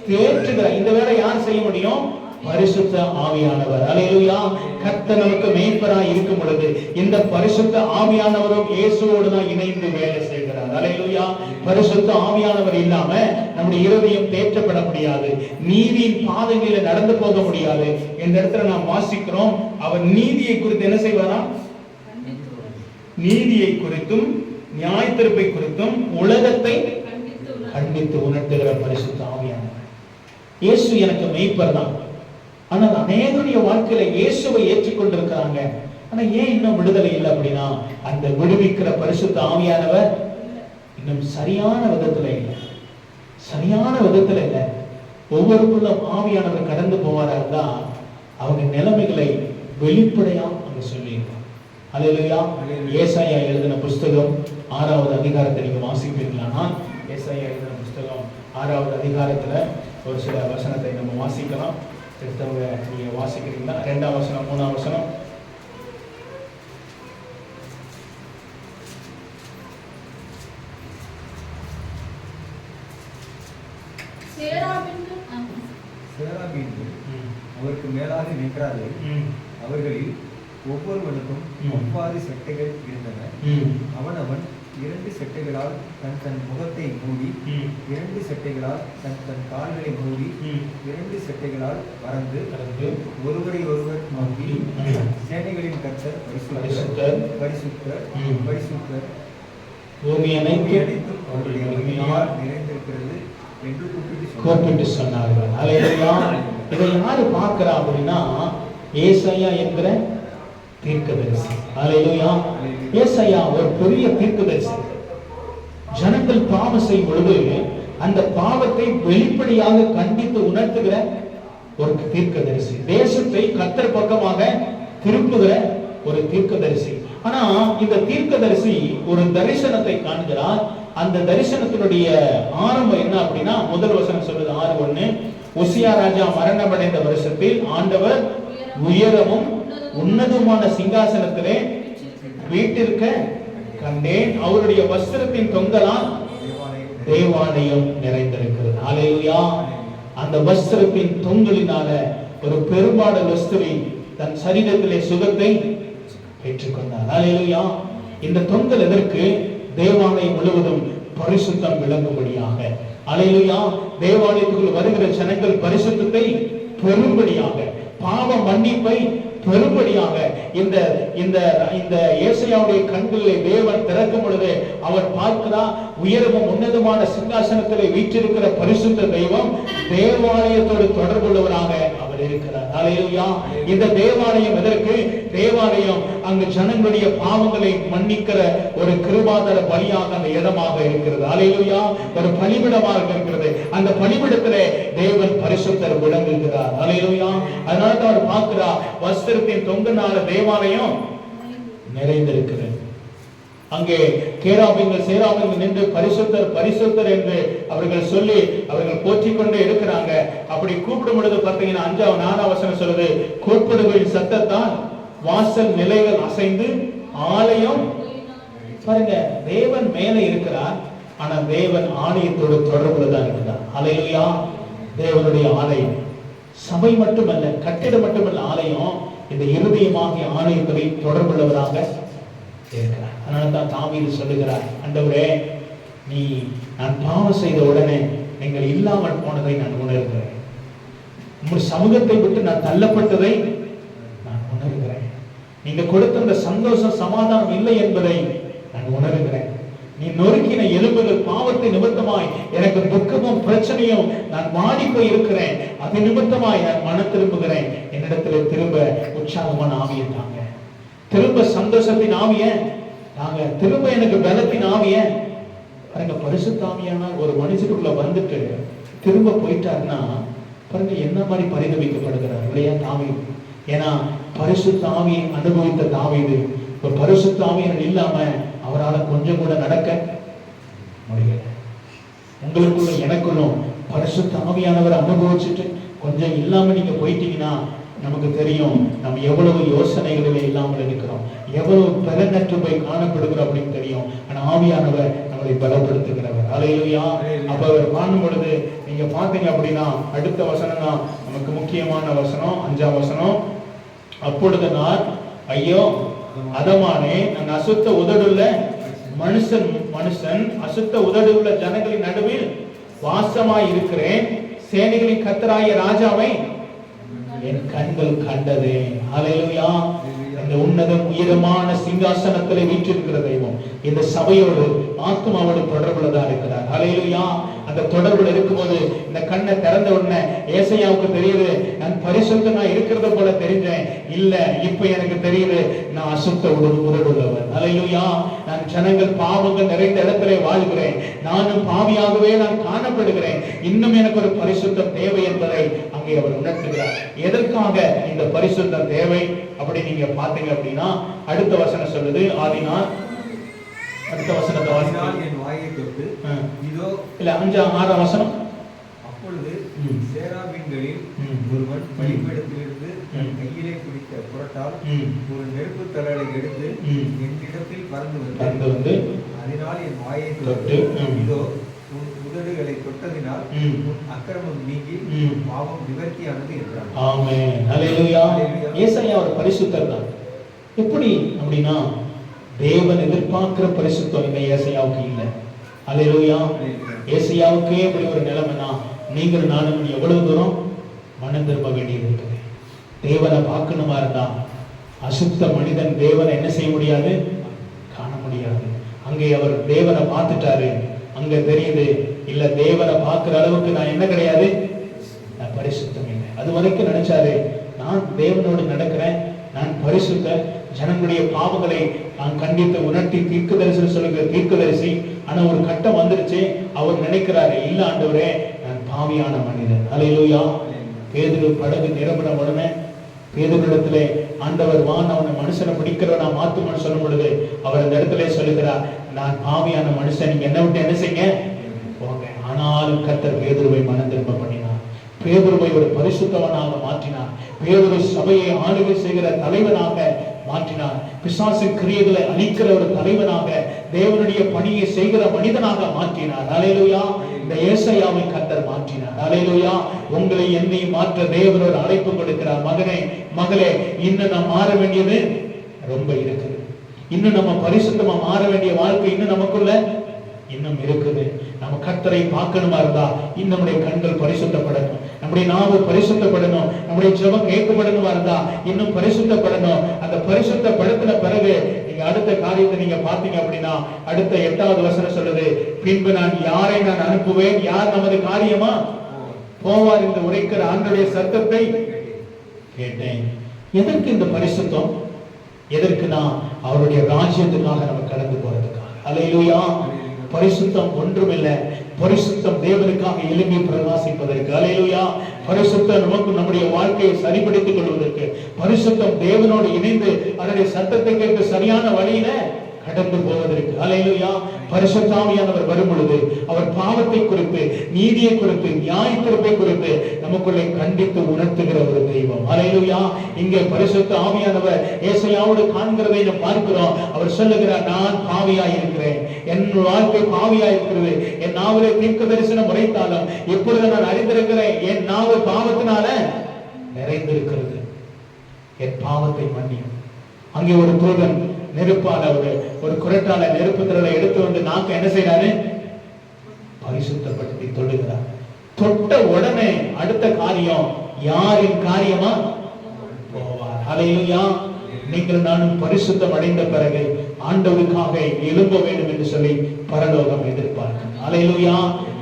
Speaker 1: தேற்றுகிறார். இந்த வேலை யார் செய்ய முடியும்? பரிசுத்த ஆவியானவர். அல்லேலூயா. கர்த்தர் நமக்கு மேய்ப்பராய் இருக்கும் பொழுது இந்த பரிசுத்த ஆவியானவரும் இயேசுவோடு தான் இணைந்து வேலை செய்கிறார். அல்லேலூயா. பரிசுத்த ஆவியானவர் இல்லாம நம்முடைய இருதயம் தேற்றப்பட முடியாது, நீதியின் பாதைகளில் நடந்து போக முடியாது. இந்த இடத்துல நாம் வாசிக்கிறோம், அவர் நீதியை குறித்து என்ன செய்வாராம்? நீதியை குறித்தும் நியாயத்தீர்ப்பை குறித்தும் உலகத்தை கண்டித்து உணர்த்துகிற பரிசுத்த ஆவியானவர். இயேசு எனக்கு மேய்ப்பர் தான். ஆனால் அநேகருடைய வாழ்க்கையில இயேசுவை ஏற்றுக்கொண்டிருக்கிறாங்க, ஆனா ஏன் இன்னும் விடுதலை இல்லை அப்படின்னா, அந்த விடுவிக்கிற பரிசுத்த ஆவியானவர் இன்னும் சரியான விதத்துல இல்லை, சரியான விதத்துல இல்லை. ஒவ்வொருக்குள்ள ஆவியானவர் கடந்து போவாரா இருந்தா அவங்க நிலைமைகளை வெளிப்படையா அங்க சொல்லியிருக்காங்க. அல்லேலூயா. ஏசாயா எழுதின புஸ்தகம் 6வது அதிகாரத்தை நீங்க வாசிப்பீர்களானா, ஏசாயா எழுதின புஸ்தகம் 6வது அதிகாரத்துல ஒரு சில வசனத்தை நம்ம வாசிக்கலாம். எடுத்தவங்க நீங்க வாசிக்கிறீங்களா? 2ஆம் வசனம் 3ஆம் வசனம்.
Speaker 3: சேராபீன்கள் அவருக்கு மேலாக நின்றார்கள். அவர்களில் ஒவ்வொருவனுக்கும் ஒவ்வாறு செட்டைகள் இருந்தன. அவனவன் 2 செட்டைகளால் தன் முகத்தை மூடி, 2 செட்டைகளால் தன் கால்களை மூடி, 2 செட்டைகளால் பறந்து ஒருவரை ஒருவர் நோக்கி, சேனைகளின் கர்த்தர் பரிசுத்தர் பரிசுத்தர் பரிசுத்தர்,
Speaker 1: பூமி அனைத்தும்
Speaker 3: அவருடைய மகிமையால் நிறைந்திருக்கிறது என்று
Speaker 1: கூப்பிட்டு சொன்னார்கள். அல்லேலூயா. இதை யாரு பார்க்கிறா அப்படின்னா ஏசாயா என்கிற தீர்க்கதரிசி. அல்லேலூயா. ஏசாயா ஒரு பெரிய தீர்க்கதரிசி. ஜனங்கள் பாவம் செய்யும் பொழுது அந்த பாவத்தை வெளிப்படையாக கண்டித்து உணர்த்துகிற ஒரு தீர்க்கதரிசி. தேசத்தை கர்த்தர் பக்கமாக திருப்புகிற ஒரு தீர்க்கதரிசி. ஆனா இந்த தீர்க்கதரிசி ஒரு தரிசனத்தை காண்கிறார். அந்த தரிசனத்தினுடைய ஆரம்பம் என்ன அப்படின்னா, முதல் வசனம் சொல்றது 6:1, உசியா ராஜா மரணமடைந்த வருஷத்தில் ஆண்டவர் உயரமும் உன்னதமான சிங்காசனத்திலே வீட்டிற்க கண்டேன், அவருடைய வஸ்திரத்தின் தொங்கலால் தேவாலயம் நிறைந்திருக்கிறது. அல்லேலூயா. அந்த வஸ்திரத்தின் தொங்கலினால ஒரு பெரும்பாடு வஸ்திரி தன் சரீரத்திலே சுகத்தை பெற்றுக்கொண்டார். அல்லேலூயா. இந்த தொங்கல் எதற்கு? தேவாலயம் முழுவதும் பரிசுத்தம் விளங்கும்படியாக. அல்லேலூயா. தேவாலயத்துக்குள் வருகிற ஜனங்கள் பரிசுத்தத்தை பெறும்படியாக, பாவ மன்னிப்பை பெறும்படியாக. இந்த இந்த இந்த ஏசாயாவுடைய கண்களிலே தேவன் திறக்கும் பொழுது அவர் பார்க்கிறார், உயரமும் உன்னதமான சிங்காசனத்திலே வீற்றிருக்கிற பரிசுத்த தெய்வம் தேவாலயத்தோடு தொடர்புள்ளவராக அவர் இருக்கிறார். அல்லேலூயா. இந்த தேவாலயம் எதற்கு? தேவாலயம் அங்கு ஜனங்களுடைய பாவங்களை மன்னிக்கிற ஒரு கிருபாதார பலியாக அந்த இடமாக இருக்கிறது. அல்லேலூயா. ஒரு பலிபீடமாக இருக்கிறது. அந்த பலிபீடத்திலே தேவன் பரிசுத்தர் விளங்குகிறார். அல்லேலூயா. அதனால தான் அவர் பார்க்கிறார், வஸ்திரத்தின் தொங்கனால தேவாலயம் நிறைந்திருக்கிறது. அங்கே கேராபீன்கள் சேராபீன்கள் நின்று பரிசுத்தர் பரிசுத்தர் என்று அவர்கள் சொல்லி அவர்கள் போற்றிக் கொண்டே இருக்கிறாங்க. அப்படி கூப்பிடும் பொழுது பார்த்தீங்கன்னா 5-4 வசனம் சொல்லுது, கூப்பிடுகளின் சத்தத்தால் வாசல் நிலைகள் அசைந்து ஆலயம். பாருங்க, தேவன் மேலே இருக்கிறார், ஆனா தேவன் ஆலயத்தோடு தொடர்புல தான் இருக்கிறார். அல்லேலூயா. தேவனுடைய ஆலயம் சபை மட்டுமல்ல, கட்டிடம் மட்டுமல்ல, ஆலயம் இந்த இருதயமாகிய ஆலயத்தை தொடர்புள்ளவராக இருக்கிறார். அதனால தான் தாவீது சொல்லுகிறார், ஆண்டவரே, நான் பாவம் செய்த உடனே நீங்கள் இல்லாமல் போனதை நான் உணர்கிறேன். உங்கள் சமூகத்தை விட்டு நான் தள்ளப்பட்டதை நான் உணர்கிறேன். நீங்க கொடுத்த அந்த சந்தோஷம் சமாதானம் இல்லை என்பதை நான் உணர்கிறேன். நீ நொறுக்கின எலும்புகள் பாவத்தை நிமித்தமாய் எனக்கு துக்கமும் பிரச்சனையும் நான் மாடி போய் இருக்கிறேன். அது நிமித்தமாய் நான் மனம் திரும்புகிறேன். என்னிடத்துல திரும்ப உற்சாகமான ஆவியை தாங்க, திரும்ப சந்தோஷத்தின் ஆவிய தாங்க, திரும்ப எனக்கு பலத்தின் ஆவிய பாருங்க. பரிசுத்த ஆவியானால் ஒரு மனுஷனுக்குள்ள வந்துட்டு திரும்ப போயிட்டாருன்னா பாருங்க என்ன மாதிரி பரிதவிக்கப்படுகிறார் இல்லையா தாவீது. ஏன்னா பரிசுத்த ஆவியை அனுபவித்த தாவீது இப்ப பரிசுத்த ஆவியன் இல்லாம அவரால் கொஞ்சம் கூட நடக்க முடியல. உங்களுக்குள்ள எனக்குள்ளும் பரிசுத்த ஆவியானவர் அனுபவிச்சுட்டு கொஞ்சம் இல்லாம நீங்க போயிட்டீங்கன்னா நமக்கு தெரியும் நம்ம எவ்வளவு யோசனைகளில் இல்லாமல் இருக்கிறோம், எவ்வளவு பலனற்று போய் காணப்படுகிறோம் அப்படின்னு தெரியும். ஆனா ஆவியானவர் நம்மளை பலப்படுத்துகிறவர். அல்லேலூயா. அப்ப அவர் காணும் பொழுது நீங்க பாத்தீங்க அப்படின்னா அடுத்த வசனம் தான் நமக்கு முக்கியமான வசனம், 5ஆம் வசனம். அப்பொழுது நான், ஐயோ அதமானே, நான் அசுத்த உதடுள்ள மனுஷன் அசுத்த உதடுள்ள ஜனங்களின் நடுவில் வாசமாய் இருக்கிறேன். சேனைகளின் கர்த்தராகிய ராஜாவை என் கண்கள் கண்டதே. அல்லேலூயா. இந்த உன்னதம் உயரமான சிங்காசனத்திலே வீற்றிருக்கிற தெய்வம் இந்த சபையோடு ஆத்மாவோடு தொடர்புள்ளதா இருக்கிறார். அல்லேலூயா. அந்த தொடர்புல இருக்கும்போது இந்த கண்ணை திறந்த உடனே ஏசாயாவுக்கு தெரியுது, நான் பரிசுத்தமா இருக்கிறத போல தெரிஞ்சேன். இல்ல, இப்ப எனக்கு தெரியுது நான் அசுத்த உதடுள்ளவன். அல்லேலூயா. நான் ஜனங்கள் பாவங்கள் நிறைந்த இடத்திலே வாழ்கிறேன். நானும் பாவியாகவே நான் காணப்படுகிறேன். இன்னும் எனக்கு ஒரு பரிசுத்தம் தேவை என்பதை அங்கே அவர் உணர்த்துகிறார். எதற்காக இந்த பரிசுத்தம் தேவை அப்படி நீங்க பாத்தீங்க அப்படின்னா அடுத்த வசனம் சொல்லுது, ஆதினால் அடுத்த வசனத்தை வாசினால்
Speaker 3: என் வாயை தொட்டு இதோ,
Speaker 1: இல்ல 5-6 வசனம்.
Speaker 3: அப்பொழுது சேராபீன்களில் ஒருவன் பலிபீடத்திலிருந்து தன் கையிலே பிடித்த புரட்டால் ஒரு நெருப்பு தழலை எடுத்து என்னிடத்தில் பறந்து வந்து அதனால் என் வாயை தொட்டு இதோ உன் உதடுகளை தொட்டதினால் உன் அக்கிரமம் நீங்கி பாவம் நிவர்த்தியானது என்றார்.
Speaker 1: ஆமென். ஹல்லேலூயா. ஏசாயா ஒரு பரிசுத்தர் தான். எப்படி அப்படின்னா தேவன் எதிர்பார்க்கிற பரிசுத்தம் இந்த ஏசாயாவுக்கு இல்லை. ஹல்லேலூயா. ஏசாயாவுக்கே இப்படி ஒரு நிலைமைனா நீங்கள் நானும் எவ்வளவு தூரம் மனம் திரும்ப வேண்டியது இருக்குது. தேவனை பார்க்கணுமா இருந்தா அசுத்த மனிதன் தேவனை என்ன செய்ய முடியாது, காண முடியாது. அங்கே அவர் தேவனை பார்த்துட்டாரு, அங்க தெரியுது இல்ல தேவனை பார்க்கிற அளவுக்கு நான் என்ன கிடையாது, நான் பரிசுத்தம் இல்லை. அது வரைக்கும் நினைச்சாரு நான் தேவனோடு நடக்கிறேன், நான் பரிசுத்த, ஜனங்களுடைய பாவங்களை நான் கண்டித்து உணர்த்தி தீர்க்கதரிசி சொல்லுகிற தீர்க்கதரிசி. ஆனா ஒரு கட்டம் வந்துருச்சு, அவர் நினைக்கிறாரு இல்ல ஆண்டவரே நான் பாவியான மனிதன். ஹல்லேலூயா. பேதுரு படகு நிரம்பின உடனே பேதுருவிடத்திலே ஆண்டவர் வான் அவனை மனுஷனை பிடிக்கிறவனா மாத்துமான்னு சொல்லும் பொழுது அவர் அந்த இடத்துல சொல்லுகிறார் நான் பாவியான மனுஷன், நீங்க என்ன விட்டு என்ன செய்ய போங்க. ஆனாலும் கர்த்தர் பேதுருவை மனம் திரும்ப பண்ணினார், பேதுருவை ஒரு பரிசுத்தவனாக மாற்றினார், பேதுரு சபையை ஆளுகை செய்கிற தலைவனாக மாற்றினார், பிசாசின் கிரியைகளை அழிக்கிற ஒரு தலைவனாக, தேவனுடைய பணியை செய்கிற மனிதனாக மாற்றினார். ஹல்லேலூயா. இந்த ஏசாயாவை கர்த்தர் மாற்றினார். ஹல்லேலூயா. உங்களை என்னை மாற்ற தேவன் ஒரு அழைப்பு கொடுக்கிறார். மகனே மகளே, இன்னும் நாம் மாற வேண்டியது ரொம்ப இருக்குது. இன்னும் நம்ம பரிசுத்தமா மாற வேண்டிய வாழ்க்கை இன்னும் நமக்குள்ள இன்னும் இருக்குது. நம்ம கர்த்தரை பார்க்கணுமா இருந்தா இன்னும் நம்முடைய கண்கள் பரிசுத்தப்படணும், நம்முடைய நாவு பரிசுத்தப்படணும், நம்முடைய ஜெபம் கேட்கப்படணுமா இருந்தா இன்னும் பரிசுத்தப்படணும். அந்த பரிசுத்தப்படுத்தின பிறகு நீங்க அடுத்த காரியத்தை நீங்க பார்த்தீங்க அப்படின்னா அடுத்த 8வது வசனம் சொல்லுது, பின்பு நான் யாரை நான் அனுப்புவேன், யார் நமது காரியமா போவார் என்று உரைக்கிற ஆண்டவருடைய சத்தத்தை கேட்டேன். எதற்கு இந்த பரிசுத்தம்? எதற்குனா அவருடைய ராஜ்யத்துக்காக நம்ம கடந்து போறதுக்காக. ஹல்லேலூயா. பரிசுத்தம் ஒன்றுமில்லை, பரிசுத்தம் தேவனுக்காக எழும்பி பிரகாசிப்பதற்கு. ஹல்லேலூயா. பரிசுத்தம் நமக்கு நம்முடைய வாழ்க்கையை சரிப்படுத்திக் கொள்வதற்கு, பரிசுத்தம் தேவனோடு இணைந்து அதனுடைய சத்தத்தை கேட்டு சரியான வழியில கடந்து போவதற்கு. ஹல்லேலூயா. பரிசுத்த ஆவியானவர் வரும் பொழுது அவர் பாவத்தை குறித்து, நீதியை குறித்து, நியாயத்தீர்ப்பை குறித்து நமக்குள்ளே கண்டித்து உணர்த்துகிற ஒரு தெய்வம். ஹல்லேலூயா. இங்கே பரிசுத்த ஆவியானவர் ஏசாயாவோடு காண்கிறதை நாம் பார்க்கிறோம். அவர் சொல்லுகிறார் நான் பாவியாய் இருக்கிறேன், என் வாழ்க்கை பாவியாய் இருக்கிறது, என் நாவிலே தீர்க்க தரிசனம் உரைத்தாலும் இப்பொழுது நான் அறிந்திருக்கிறேன் என் நாவு பாவத்தினால நிறைந்திருக்கிறது, என் பாவத்தை மன்னியும். அங்கே ஒரு தூதன் நெருப்பால ஒரு குரட்டால நெருப்பு திரளை எடுத்து வந்து நாக்க என்ன செய்யறாரு, பரிசுத்தப்படுத்தி தொடுகிறார். தொட்ட உடனே அடுத்த காரியம் யாரின் காரியமா போவார். ஹல்லேலூயா. நீங்கள் நானும் பரிசுத்தம் அடைந்த பிறகு ஆண்டவருக்காக எழும்ப வேண்டும் என்று சொல்லி பரலோகம் எதிர்பார்க்கும். ஹல்லேலூயா.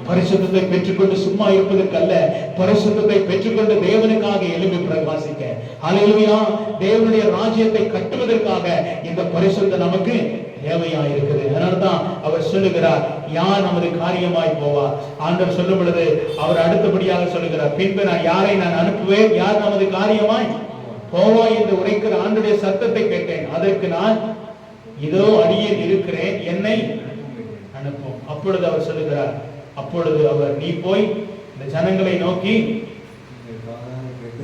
Speaker 1: பரிசுத்தத்தை பெற்றுக்கொண்டு சும்மா இருப்பதற்கு அல்ல, பரிசுத்தத்தை பெற்றுக்கொண்டு தேவனுக்காக எழும்பி பிரகாசிக்க. ஹல்லேலூயா. தேவனுடைய ராஜ்யத்தை கட்டுவதற்காக இந்த பரிசுத்தம் நமக்கு தேவையா இருக்குது. அதனால்தான் அவர் சொல்லுகிறார் யார் நமது காரியமாய் போவார். ஆண்டவர் சொல்லும் பொழுது அவர் அடுத்தபடியாக சொல்லுகிறார், பின்பு நான் யாரை நான் அனுப்புவேன், யார் நமது காரியமாய் போவாய் என்று உரைக்கிற ஆண்டவருடைய சத்தத்தை கேட்டேன், அதற்கு நான் இதோ அடியேன் இருக்கிறேன், என்னை அனுப்பும். அப்பொழுது அவர் சொல்லுகிறார், அப்பொழுது அவர் நீ போய் இந்த ஜனங்களை நோக்கி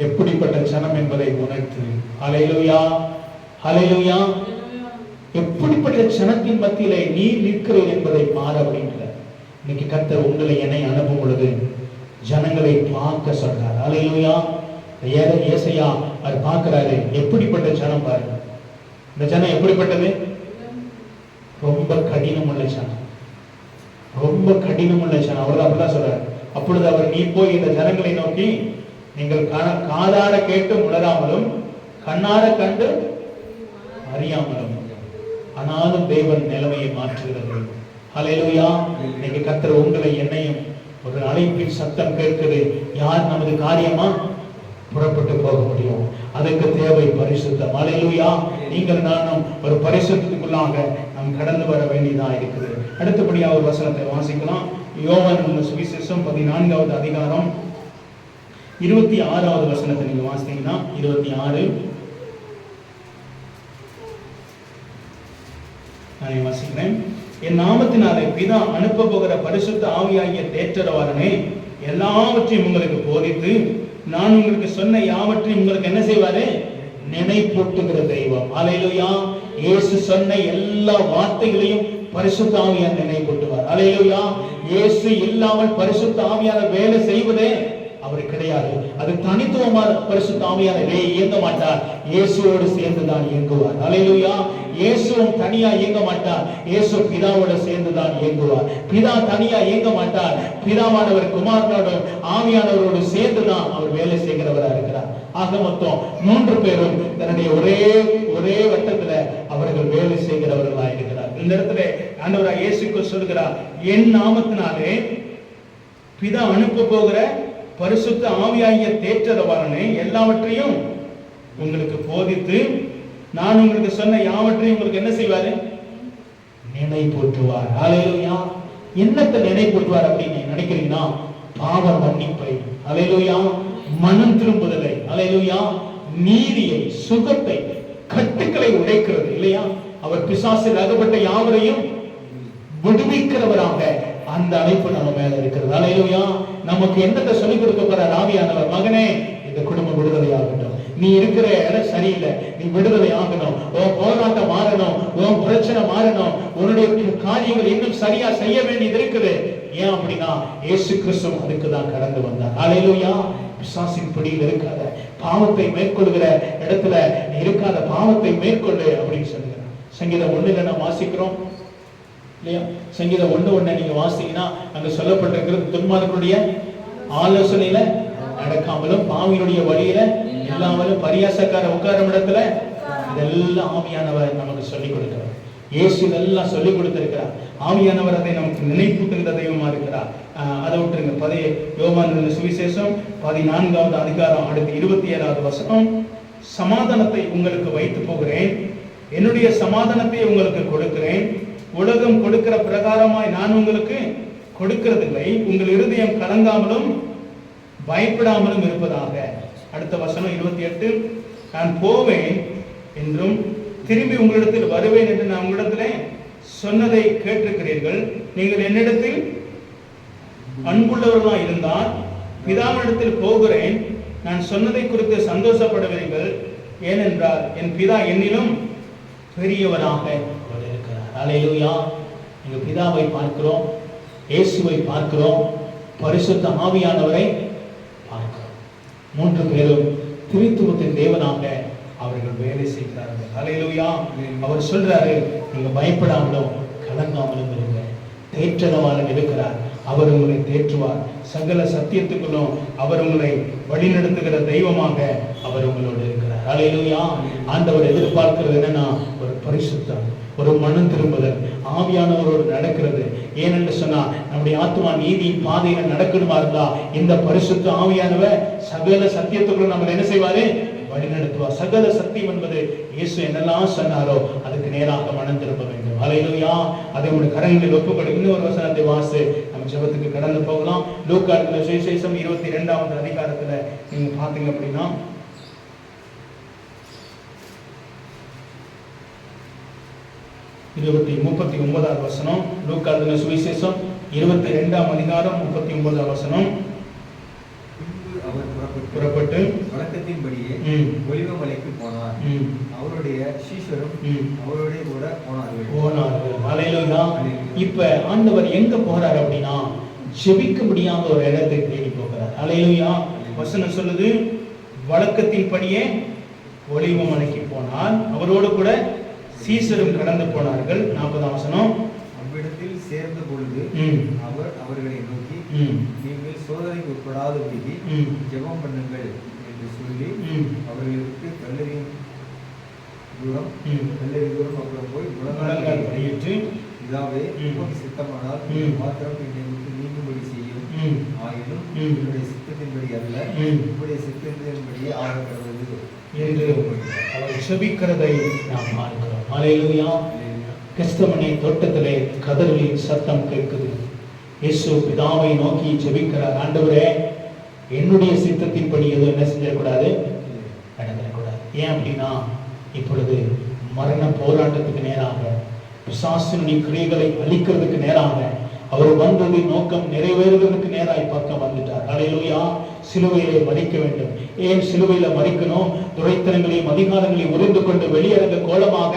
Speaker 1: எப்படிப்பட்ட ஜனம் என்பதை உணர்த்து. ஹல்லேலூயா. ஹல்லேலூயா. எப்படிப்பட்ட ஜனத்தின் மத்தியிலே நீ நிற்கிறேன் என்பதை பார் அப்படின்ற. இன்னைக்கு கர்த்தர் உங்களை என்னை அனுப்பும் பொழுது ஜனங்களை பார்க்க சொல்றார். ஹல்லேலூயா. ஏசாயா அவர் பார்க்கிறாரு, எப்படிப்பட்ட ஜனம் பாருங்க. இந்த ஜனம் எப்படிப்பட்டது? ரொம்ப கடினம் உள்ள ஜனம், ரொம்ப கடினம் உள்ள ஜனம். அவர் அப்படிதான் சொல்றாரு. அப்பொழுது அவர் நீ போய் இந்த ஜனங்களை நோக்கி நீங்கள் காதார கேட்டு உணராமலும் கண்ணார கண்டு அறியாமலும், ஆனாலும் தேவன் நிலைமையை மாற்றுகிறது. ஹல்லேலூயா. இன்னைக்கு கர்த்தர் உங்களை என்னையும் ஒரு அழைப்பின் சத்தம் கேட்குது, யார் நமது காரியமா புறப்பட்டு போக முடியும்? அதுக்கு தேவை பரிசுத்தம். ஹல்லேலூயா. நீங்கள் நானும் ஒரு பரிசுத்தத்துக்குள்ளாக நாம் கடந்து வர வேண்டியதா இருக்குது. அடுத்தபடியாக ஒரு வசனத்தை வாசிக்கலாம். யோவான் சுவிசேஷம் 14வது அதிகாரம் 26வது வசனத்தை நீங்க வாசித்தீங்கன்னா 26 நான் வாசிக்கிறேன். என் நாமத்தினாலே பிதா அனுப்ப போகிற பரிசுத்த ஆவியாகிய தேற்றரவாளனே எல்லாவற்றையும் உங்களுக்கு போதித்து நான் உங்களுக்கு சொன்ன யாவற்றையும் உங்களுக்கு என்ன செய்வாரு? நினைப்பூட்டுகிற தெய்வம். அல்லேலூயா. இயேசு சொன்ன எல்லா வார்த்தைகளையும் பரிசுத்த ஆவியானவர் நினைப்பூட்டுவார். அல்லேலூயா. இயேசு இல்லாமல் பரிசுத்த ஆவியானவர் வேலை செய்வதே அவர் கிடையாது. அது தனித்துவமான பரிசுத்த ஆவியானவரே இயங்க மாட்டார். இயேசுவோடு சேர்ந்துதான் இயங்குவார். அல்லேலூயா. இயேசுவும் தனியா இயங்க மாட்டார். இயேசு பிதாவோட சேர்ந்துதான் இயங்குவார். பிதா தனியா இயங்க மாட்டார். பிதாவானவர் குமாரனோடும் ஆவியானவரோடு சேர்ந்துதான் அவர் வேலை செய்கிறவரா இருக்கிறார். ஆக மொத்தம் 3 பேரும் தன்னுடைய ஒரே வட்டத்துல அவர்கள் வேலை செய்கிறவர்களா இருக்கிறார். இந்த இடத்துல ஆண்டவராகிய இயேசு சொல்கிறார், என் நாமத்தினாலே பிதா அனுப்ப போகிற பரிசுத்த ஆவியாகிய தேற்றரவாளனே எல்லாவற்றையும் உங்களுக்கு போதித்து நான் உங்களுக்கு சொன்ன யாவற்றையும் உங்களுக்கு என்ன செய்வாரு? நினைப்பூட்டுவார். அல்லேலூயா. என்னத்தை நினைப்பூட்டுவார் அப்படின்னு நினைக்கிறீங்கன்னா, பாவ மன்னிப்பை, அல்லேலூயா, மனம் திரும்புதலை, அல்லேலூயா, நீதியை, சுகத்தை, கட்டுக்களை உடைக்கிறது இல்லையா? அவர் பிசாசில் அகப்பட்ட யாவரையும் விடுவிக்கிறவராக அந்த அழைப்பு நம்ம மேல இருக்கிறது. அல்லேலூயா. நமக்கு என்னத்தை சொல்லிக் கொடுக்க போறார் ஆவியானவர்? மகனே, இந்த குடும்பம் விடுதலையாகட்டும். நீ இருக்கிற இடம் சரியில்லை, நீ விடுதலை ஆகணும். உன் போராட்டம் மாறணும், உன் பிரச்சனை மாறணும், உன்னுடைய காரியங்கள் இன்னும் சரியா செய்ய வேண்டியது இருக்குது. ஏன் அப்படின்னா இயேசு கிறிஸ்து அதுக்கு தான் கடந்து வந்தார். அல்லேலூயா. பிசாசின் பிடியில் இருக்காத, பாவத்தை மேற்கொள்கிற இடத்துல நீ இருக்காத, பாவத்தை மேற்கொள்ளு அப்படின்னு சொல்லுகிறார். சங்கீதம் 1 நாம் வாசிக்கிறோம் இல்லையா? சங்கீதம் 1:1 நீங்க வாசிங்கன்னா அங்க சொல்லப்பட்டிருக்கிறது, துன்மார்க்கனுடைய ஆலோசனையில நடக்காமலும் பாவியினுடைய வழியில இல்லாமலும் பரியாசக்கார உட்காரும் இடத்துல இதெல்லாம் ஆவியானவர் நமக்கு சொல்லிக் கொடுக்கிறார். இயேசு இதெல்லாம் சொல்லிக் கொடுத்திருக்கிறார். ஆவியானவர் அதை நமக்கு நினைப்பூட்டுகிற தெய்வமா இருக்கிறார். அதை விட்டுருங்க. யோவான் சுவிசேஷம் 14வது அதிகாரம் அடுத்து 27வது வசனம், சமாதானத்தை உங்களுக்கு வைத்து போகிறேன், என்னுடைய சமாதானத்தை உங்களுக்கு கொடுக்கிறேன், உலகம் கொடுக்கிற பிரகாரமாய் நான் உங்களுக்கு கொடுக்கிறதில்லை, உங்கள் இருதயம் கலங்காமலும் பயப்படாமலும் இருப்பதாக. அடுத்த வசனம் 28, நான் போவேன் என்றும் திரும்பி உங்களிடத்தில் வருவேன் என்று நான் உங்களிடத்தில் சொன்னதை கேட்டிருக்கிறீர்கள். நீங்கள் என்னிடத்தில் அன்புள்ளவர்களாக இருந்தால் பிதாவினிடத்தில் போகிறேன், நான் சொன்னதை குறித்து சந்தோஷப்படுவீர்கள். ஏனென்றால் என் பிதா என்னிலும் பெரியவராக இருக்கிறார். அல்லேலூயா. எங்க பிதாவை பார்க்கிறோம், இயேசுவை பார்க்கிறோம், பரிசுத்த ஆவியானவரை பார்க்கிறோம். 3 பேரும் திரித்துவத்தின் தேவனாக அவர்கள் வேலை செய்கிறார்கள். அல்லேலூயா. அவர் சொல்றாரு, நீங்க பயப்படாமலும் கலங்காமலும் இருங்க. தேற்றரவாளன் இருக்கிறார், அவர் உங்களை தேற்றுவார். சகல சத்தியத்துக்குள்ளும் அவர் உங்களை வழிநடத்துகிற தெய்வமாக அவர் உங்களோடு இருக்கிறார். அல்லேலூயா. ஆண்டவர் எதிர்பார்க்கிறது என்னன்னா, ஒரு பரிசுத்தம், ஒரு மனம் திரும்புதல், ஆவியானவரோடு நடக்கிறது. ஏனென்று சொன்னா நம்முடைய ஆத்மா நீதியின் பாதையில நடக்கணுமா இருந்தா இந்த பரிசுத்த ஆவியானவர் சகல சத்தியத்துக்குள்ள நம்ம என்ன செய்வாரு? வழி நடத்துவார். சகல சத்தியம் என்பது இயேசு என்னெல்லாம் சொன்னாரோ அதுக்கு நேராக மனம் திரும்ப வேண்டும். அல்லேலூயா. அதை உங்களுடைய கரங்களில் ஒப்புக்கொடு. இன்னொரு வசனத்தை வாசி நம்ம ஜெபத்துக்கு கடந்து போகலாம். லூக்கா சுவிசேஷம் 22வது அதிகாரத்துல நீங்க பாத்தீங்க அப்படின்னா 39வது வசனம். லூக்கா சுவிசேஷம் 22ஆம் அதிகாரம் 39ஆம் வசனம்.
Speaker 3: அவர்
Speaker 1: புறப்பட்டு
Speaker 3: வழக்கத்தின்படியே ஒலிவமலைக்கு போனார். அவருடைய சீஷரும் அவருடைய கூட போனார்கள்.
Speaker 1: அல்லேலூயா. இப்ப ஆண்டவர் எங்க போறார் அப்படின்னா ஜெபிக்க முடியாத ஒரு இடத்தை தேடி போகிறார். அல்லேலூயா. வசனம் சொல்லுது, வழக்கத்தின்படியே ஒலிவமலைக்கு போனார், அவரோடு கூட சீஷரும் கடந்து போனார்கள். 40ஆம் வசனம்.
Speaker 3: அவ்விடத்தில் சேர்ந்த பொழுது அவர் அவர்களை நோக்கி, நீங்கள் சோதனைக்கு உட்படாதபடிக்கு ஜெபம் பண்ணுங்கள் என்று சொல்லி அவர்களை விட்டு கல்லறி தூரம் அப்புறம் போய் முழங்கால் படியிட்டு, இதாவே உமக்கு சித்தமானால் மாத்திரம் என்னை விட்டு நீங்கும்படி செய்யும், ஆயினும் என்னுடைய சித்தத்தின்படி அல்ல உங்களுடைய சித்தத்தின்படியே ஆகப்படுவது
Speaker 1: என்று அவர் செபிக்கிறதை நாம் பார்க்கிறோம். அல்லேலூயா. கெத்செமனே தோட்டத்திலே கதறலின் சத்தம் கேட்குது. இயேசு பிதாவை நோக்கி ஜெபிக்கிறார். ஆண்டவரே, என்னுடைய சித்தத்தின்படி எதுவும் என்ன செஞ்சிடக்கூடாது, நடந்துடக்கூடாது. ஏன் அப்படின்னா இப்பொழுது மரண போராட்டத்துக்கு நேராக, பிசாசினுடைய கிரியைகளை அழிக்கிறதுக்கு நேராக அவர் வந்ததின் நோக்கம் நிறைவேறுவதற்கு நேராய் பக்கம் வந்துட்டார். அல்லேலூயா. சிலுவையிலே மரிக்க வேண்டும். ஏன் சிலுவையில மரிக்கணும்? துரைத்தனங்களையும் அதிகாரங்களையும் உறிந்து கொண்டு வெளியேறத கோலமாக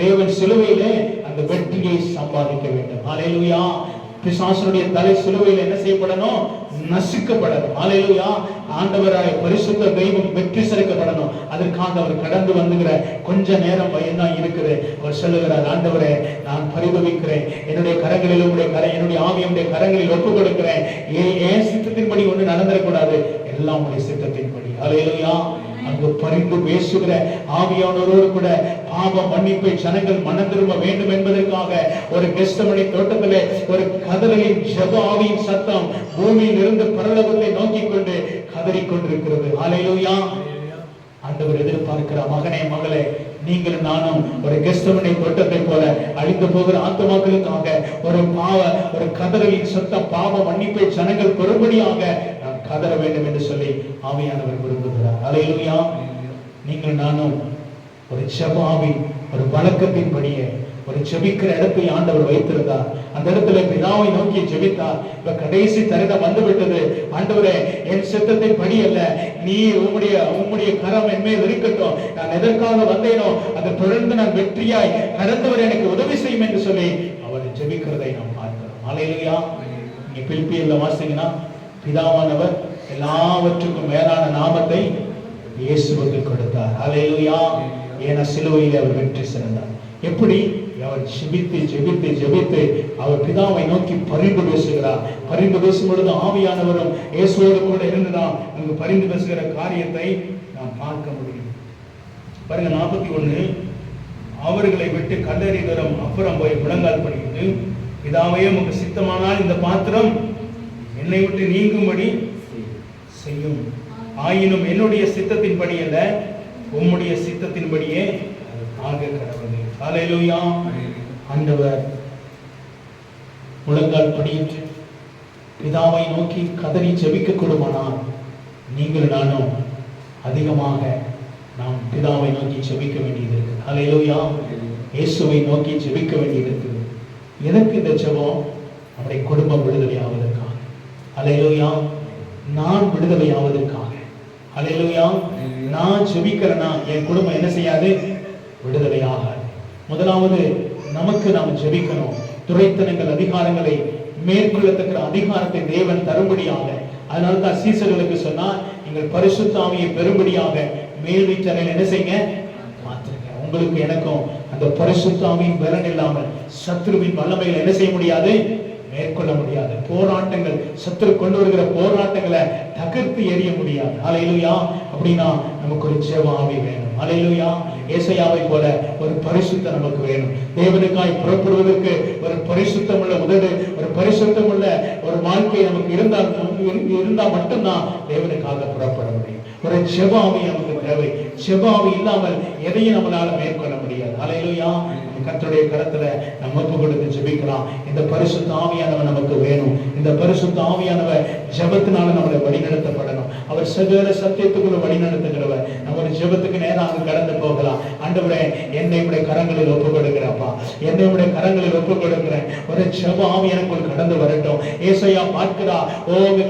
Speaker 1: தேவன் சிலுவையிலே அந்த வெற்றியை சம்பாதிக்க வேண்டும். அல்லேலூயா. பிசாசனுடைய தலை சிலுவையில் என்ன செய்யப்படணும்? நசுக்கப்படணும். அல்லேலூயா. ஆண்டவராய் பரிசுத்த தெய்வம் வெற்றி சிறக்கப்படணும். அதற்காக அவர் கடந்து வந்துகிற கொஞ்ச நேரம் பயன்தான் இருக்குது. அவர் சொல்லுகிறார், ஆண்டவரே நான் பரிதவிக்கிறேன், என்னுடைய கரங்களில் என்னுடைய ஆவியுடைய கரங்களில் ஒப்புக் கொடுக்கிறேன். ஏன் சித்தத்தின்படி ஒன்று நடந்துடக்கூடாது, எல்லாம் உடைய சித்தத்தின்படி. அல்லேலூயா. அங்கு பரிந்து பேசுகிற ஆவியானவரோடு கூட பாவ மன்னிப்பை ஜனங்கள் மனம் திரும்ப வேண்டும் என்பதற்காக ஒரு கெஸ்தமனி தோட்டத்திலே ஒரு கதறலின் ஜெப ஆவியின் சத்தம் பூமியில் இருந்து பரலோகத்தை நோக்கி கொண்டு கதறிக்கொண்டிருக்கிறது. அல்லேலூயா. ஆண்டவர் எதிர்பார்க்கிற மகனே மகளே, நீங்களும் நானும் ஒரு கெஸ்தமனி தோட்டத்தை போல அழிந்து போகிற ஆத்துமாக்களுக்காக ஒரு கதறலின் சத்தம் பாவ மன்னிப்பை ஜனங்கள் பெறும்படியாக கதற வேண்டும் என்று சொல்லி ஆவியானவர் விரும்புகிறார். அல்லேலூயா. நீங்கள் நானும் ஒரு ஜெபாவி, ஒரு வழக்கத்தின்படியே ஒரு ஜெபிக்கிற இடத்தை ஆண்டவர் வைத்திருந்தார். அந்த இடத்துல பிதாவை நோக்கி ஜெபித்தார். இப்ப கடைசி தருணம் வந்துவிட்டது. ஆண்டவரே, என் சித்தத்தை படி அல்ல, நீ உம்முடைய கரம் என் மேல் இருக்கட்டும். நான் எதற்காக வந்தேனோ அதை தொடர்ந்து நான் வெற்றியாய் கடந்தவர் எனக்கு உதவி செய்யும் என்று சொல்லி அவர் ஜெபிக்கிறதை நாம் பார்க்கிறோம். அல்லேலூயா. நீங்க பிலிப்பியர்ல வாசிங்கன்னா, பிதாவானவர் எல்லாவற்றுக்கும் மேலான நாமத்தை இயேசுவுக்கு கொடுத்தார். அல்லேலூயா. ஏன்னா சிலுவையில் அவர் வெற்றி சிறந்தார். எப்படி? அவர் ஜெபித்து ஜெபித்து ஜெபித்து அவர் பிதாவை நோக்கி பரிந்து பேசுகிறார். பரிந்து பேசும் பொழுது ஆவியானவரும் இயேசுவோடு கூட இருந்துதான் அங்கு பரிந்து பேசுகிற காரியத்தை நாம் பார்க்க முடியும். பாருங்க 41. அவர்களை விட்டு கல்லறி தூரம் அப்புறம் போய் முழங்கால் படிக்கிட்டு, பிதாவையே உமக்கு சித்தமானால் இந்த பாத்திரம் என்னை விட்டு நீங்கும்படி செய்யும். ஆயினும் என்னுடைய சித்தத்தின்படி அல்ல, உம்முடைய சித்தத்தின்படியே ஆக கடவுளே. அல்லேலூயா. ஆண்டவர் முழங்கால் படியிட்டு பிதாவை நோக்கி கதறி ஜெபிக்க கூடுமானால் நீங்கள் நானும் அதிகமாக நாம் பிதாவை நோக்கி ஜெபிக்க வேண்டியது இருக்குது. அல்லேலூயா. இயேசுவை நோக்கி ஜெபிக்க வேண்டியது இருக்குது. எதற்கு இந்த ஜெபம்? நம்முடைய குடும்பம் விடுதலை ஆவதற்காக. அல்லேலூயா. நான் விடுதலை ஆவதற்காக. அல்லேலூயா. நான் ஜெபிக்கிறேன்னா என் குடும்பம் என்ன செய்யாது? விடுதலை ஆகாது. முதலாவது நமக்கு நாம் ஜெபிக்கணும். துரைத்தனங்கள் அதிகாரங்களை மேற்கொள்ளத்தக்க அதிகாரத்தை தேவன் தரும்படியாக. அதனால தான் சீசர்களுக்கு சொன்னா, நீங்கள் பரிசுத்த ஆவியை பெறும்படியாக மேல் வீட்டறையில் என்ன செய்யுங்க? காத்திருங்க. உங்களுக்கு எனக்கும் அந்த பரிசுத்த ஆவியின் பலன் இல்லாமல் சத்துருவின் வல்லமைகளை என்ன செய்ய முடியாது? மேற்கொள்ள முடியாது. போராட்டங்கள், சத்துரு கொண்டு வருகிற போராட்டங்களை தகர்த்து எறிய முடியாது. அல்லேலூயா. அப்படின்னா நமக்கு ஒரு ஜெப ஆவி வேணும். அல்லேலூயா. ஏசாயாவை போல ஒரு பரிசுத்தம் நமக்கு வேணும். தேவனுக்காய் புறப்படுவதற்கு ஒரு பரிசுத்தமுள்ள உதடு, ஒரு பரிசுத்தமுள்ள ஒரு வாழ்க்கை நமக்கு இருந்தால் மட்டும்தான் தேவனுக்காக புறப்பட முடியும். ஒரு ஜெப ஆவி நமக்கு தேவை. ஜெப ஆவி இல்லாமல் எதையும் நம்மளால மேற்கொள்ள முடியாது. அல்லேலூயா. கர்த்தருடைய கரத்துல நம்ம ஒப்பு கொடுத்து ஜெபிக்கலாம். இந்த பரிசுத்த ஆவியானவர் நமக்கு வேணும். இந்த பரிசுத்த ஆவியானவர் ஜெபத்தினால நம்மளை வழிநடத்தப்படணும். அவர் சகல சத்தியத்துக்குள்ள வழிநடத்துகிறவர். நம்ம ஒரு ஜெபத்துக்கு நேராக கடந்து போகலாம். ஆண்டவரே, என்னை உடைய கரங்களில் ஒப்பு கொடுக்கிறப்பா, என்னை உடைய கரங்களில் ஒப்பு கொடுக்கிறேன். ஒரு ஜெப ஆவி எனக்குள் கடந்து வரட்டும். ஏசாயா பார்க்கிறா,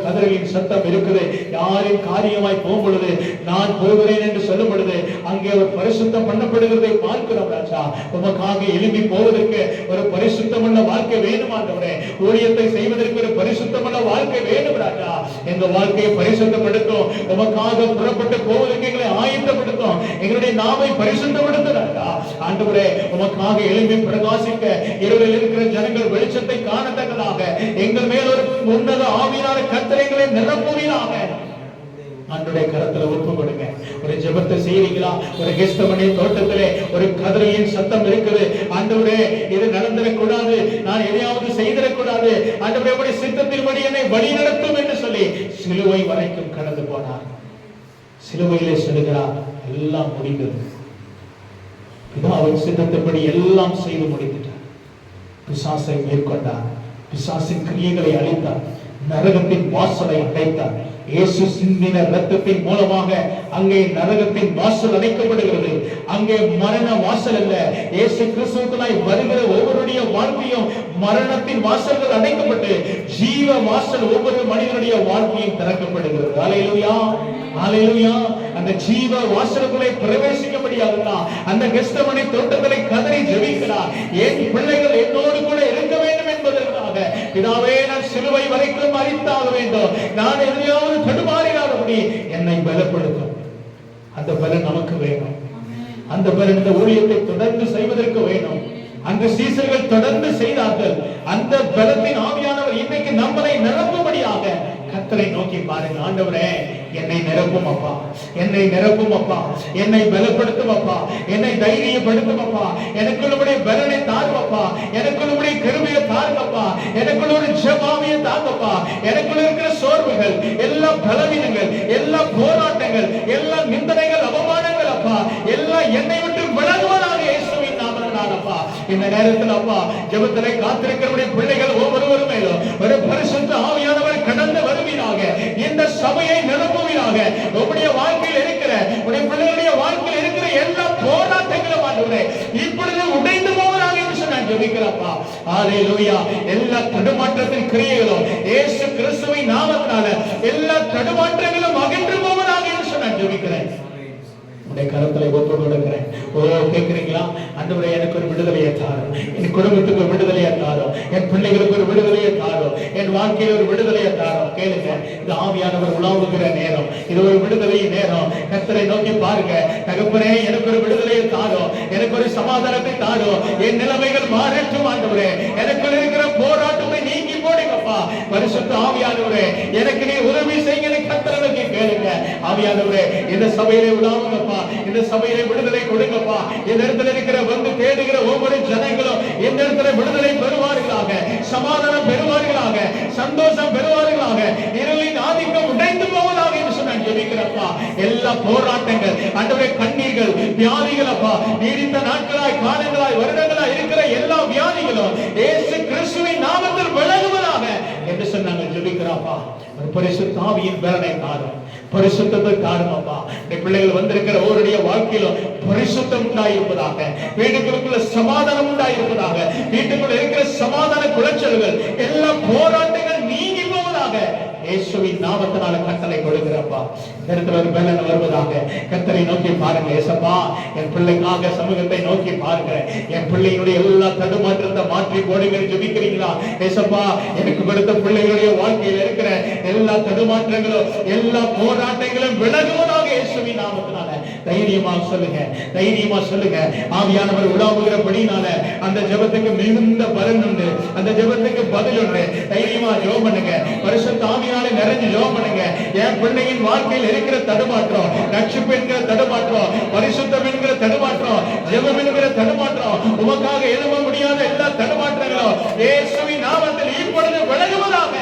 Speaker 1: கதறலின் சத்தம் இருக்குது. யாரின் காரியமாய் போகும் பொழுது நான் போகிறேன் என்று சொல்லும் பொழுது அங்கே ஒரு பரிசுத்தம் பண்ணப்படுகிறதை பார்க்கிறோம். ராஜா, உமக்காக எழுப்பி போவதற்கு ஒரு பரிசுத்தமுள்ள வாழ்க்கை வேணும். ஆண்டவரே, ஊழியத்தை செய்வதற்கு ஒரு பரிசுத்தமுள்ள வாழ்க்கை வேணும். ராஜா, எங்க வாழ்க்கையை பரிசுத்தப்படுத்தும். உமக்காக புறப்பட்டு போவதற்கு எங்களை ஆயத்தப்படுத்தும். எங்களுடைய நாவை பரிசுத்தப்படுத்தும். ராஜா, ஆண்டவரே, உமக்காக எழுப்பி பிரகாசிக்க இருளில் இருக்கிற ஜனங்கள் வெளிச்சத்தை காணத்தக்கதாக எங்கள் மேல் ஒரு உன்னத ஆவியான கர்த்தரைகளை நிரப்புவீராக. ஆண்டவருடைய கரத்துல ஒப்பு கொடுங்க. ஒரு ஜெபத்தை செய்வீங்களா? ஒரு கெஸ்தமனி தோட்டத்திலே ஒரு கதறியின் சத்தம் இருக்குது. ஆண்டவரே, இது நடந்துடக்கூடாது, நான் எதையாவது செய்திடக்கூடாது. ஆண்டவரே, உடைய சித்தத்தின்படி என்னை வழி நடத்தும் என்று சொல்லி சிலுவை வரைக்கும் கடந்து போனார். சிலுவையிலே சொல்லுகிறார், எல்லாம் முடிந்தது. பிதாவின் சித்தத்தின்படி எல்லாம் செய்து முடித்துட்டார். பிசாசை மேற்கொண்டார். பிசாசின் கிரியைகளை அழித்தார். நரகத்தின் வாசலை அடைத்தார். இயேசு சிந்தின இரத்தத்தின் மூலமாக அங்கே நரகத்தின் வாசல் அடைக்கப்படுகிறது. அங்கே மரண வாசல் அல்ல, இயேசு கிறிஸ்துவுக்குள்ளாய் வருகிற ஒவ்வொருடைய வாழ்க்கையும் மரணத்தின் வாசல்கள் அடைக்கப்பட்டு ஜீவ வாசல் ஒவ்வொரு மனிதனுடைய வாழ்க்கையும் திறக்கப்படுகிறது. ஹல்லேலூயா, ஹல்லேலூயா. அந்த ஜீவ வாசலுக்குள்ளே பிரவேசிக்கும்படியாக அந்த கெத்செமனே தோட்டத்திலே கதறி ஜெபிக்கிறார். என் பிள்ளைகள் என்னோடு கூட இருக்க வேண்டும் என்பதற்காக, பிதாவே நான் சிலுவை வரைக்கும் மரித்தாக வேண்டும், நான் எதையாவது தடுமாறினாதபடி என்னை பலப்படுத்தும். அந்த பலன் நமக்கு வேணும். அந்த பலன் இந்த ஊழியத்தை தொடர்ந்து செய்வதற்கு வேணும். அந்த சீசர்கள் தொடர்ந்து செய்தார்கள். அந்த பலத்தின் ஆவியானவர் இன்னைக்கு நம்மளை நிரப்பும்படியாக கர்த்தரை நோக்கி பாருங்க. ஆண்டவரே, என்னை நிரப்பும் அப்பா, என்னை நிரப்பும் அப்பா, என்னை பலப்படுத்தும் அப்பா, என்னை தைரியப்படுத்தும் அப்பா, எனக்குள்ளே பலனை தாருப்பா, எனக்குள்ளே கிருபையை தாருங்கப்பா, எனக்குள்ள ஒரு ஜெபாவியை தாங்கப்பா, எனக்குள்ள இருக்கிற சோர்வுகள், எல்லா பலவீனங்கள், எல்லா போராட்டங்கள், எல்லா நிந்தனைகள், அவமானங்கள் அப்பா, எல்லாம் என்னை விட்டு விலகுவதாக இயேசுவின் நாமத்தினால் அப்பா. இந்த நேரத்தில் அப்பா, ஜெபத்திலே காத்திருக்கிறவருடைய பிள்ளைகள் ஒவ்வொருவரும் மேலும் ஒரு பரிசுத்த ஆவியானவர் கடந்து வருவீராக, இந்த சபையை நிரப்புவீராக. உங்களுடைய வாழ்க்கையில் இருக்கிற, உங்களுடைய பிள்ளைகளுடைய வாழ்க்கையில் இருக்கிற எல்லா போராட்டங்களும் ஆண்டவரே இப்பொழுது உடைந்து போவதாக என்று நான் ஜெபிக்கிறேன்ப்பா. ஹல்லேலூயா. எல்லா தடுமாற்றத்தின் கிரியைகளும் இயேசு கிறிஸ்துவின் நாமத்தினால எல்லா தடுமாற்றங்களும் அகன்று போவதாக என்று நான் ஜெபிக்கிறேன். கரங்களை ஒப்பு கொடுக்கிறேன். ஓ, கேட்கிறீங்களா? ஆண்டவரே, எனக்கு ஒரு விடுதலையை தாரும், என் குடும்பத்துக்கு ஒரு விடுதலையை தாரும், என் பிள்ளைகளுக்கு ஒரு விடுதலையை தாரும், என் வாழ்க்கையில் ஒரு விடுதலையை தாரும். கேளுங்க, இது ஆவியானவர் உலாவுகிற நேரம், இது ஒரு விடுதலை நேரம். கர்த்தரை நோக்கி பாருங்க. தகப்பனே, எனக்கு ஒரு விடுதலையை தாரும், எனக்கு ஒரு சமாதானத்தை தாரும், என் நிலைமைகள் மாறட்டும் ஆண்டவரே, எனக்கு இருக்கிற போராட்டத்தை நீக்கி போடுங்கப்பா. பரிசுத்த ஆவியானவரே, எனக்கு நீ உதவி செய்யுங்க. கர்த்தரை நோக்கி கேளுங்க. ஆவியானவரே, இந்த சபையிலே உலாவுங்கப்பா, இந்த சபையிலே விடுதலை கொடுங்கப்பா. இந்த இடத்துல இருக்கிற வந்து தேடுகிற ஒவ்வொரு ஜனங்களும் இந்த இடத்துல விடுதலை பெறுவார்களாக, சமாதானம் பெறுவார்களாக, சந்தோஷம் பெறுவார்களாக, இருளின் ஆதிக்கம் உடைந்து போவதாக என்று நான் ஜெபிக்கிறேன்ப்பா. எல்லா போராட்டங்கள் ஆண்டவரே, கண்ணீர்கள், வியாதிகள் அப்பா, நீடித்த நாட்களாய், காலங்களாய், வருடங்களாய் இருக்கிற எல்லா வியாதிகளும் இயேசு கிறிஸ்துவின் நாமத்தில் விலகுவதாக என்று சொன்னாங்க. ஜெபிக்கிறாப்பா. ஒரு பரிசுத்த ஆவியின் பலனை தாரும், பரிசுத்தத்தை தாரும் அப்பா. பிள்ளைகள் வந்திருக்கிற ஒருடைய வாழ்க்கையிலும் பரிசுத்தம் உண்டாயிருப்பதாக, வீட்டுக்குள்ள சமாதானம் உண்டாயிருப்பதாக, வீட்டுக்குள்ள இருக்கிற சமாதான குலைச்சல்கள், எல்லா போராட்டங்கள் நீங்கி போவதாக இயேசுவின் நாமத்தினால கட்டளை கொடுக்கிறப்பா. நேரத்தில் ஒரு பலன் வருவதாக. கர்த்தரை நோக்கி பாருங்க. ஏசப்பா, என் பிள்ளைக்காக சமூகத்தை நோக்கி பாருங்க. என் பிள்ளையினுடைய எல்லா தடுமாற்றத்தை மாற்றி போடுங்க. ஜெபிக்கிறீங்களா? ஏசப்பா, எனக்கு கொடுத்த பிள்ளைகளுடைய வாழ்க்கையில் இருக்கிற எல்லா தடுமாற்றங்களும், எல்லா போராட்டங்களும் விலகுவதாக இயேசுவின் நாமத்தினால தைரியமாக சொல்லுங்க, தைரியமா சொல்லுங்க. ஆவியானவர் உலாவுகிறபடினால அந்த ஜெபத்துக்கு மிகுந்த பலன் உண்டு, அந்த ஜெபத்துக்கு பதில் உண்டு. தைரியமா ஜெபம் பண்ணுங்க. பரிசுத்த ஆவியாலே நிறைஞ்சு ஜெபம் பண்ணுங்க. என் பிள்ளையின் வாழ்க்கையில் இருக்கிற தடுமாற்றம், ரட்சிப்பு என்கிற தடுமாற்றம், பரிசுத்தம் என்கிற தடுமாற்றம், ஜெபம் என்கிற தடுமாற்றம், உமக்காக எழுத முடியாத எல்லா தடுமாற்றங்களும் இயேசுவின் நாமத்தில் இப்பொழுது விலகுவதாக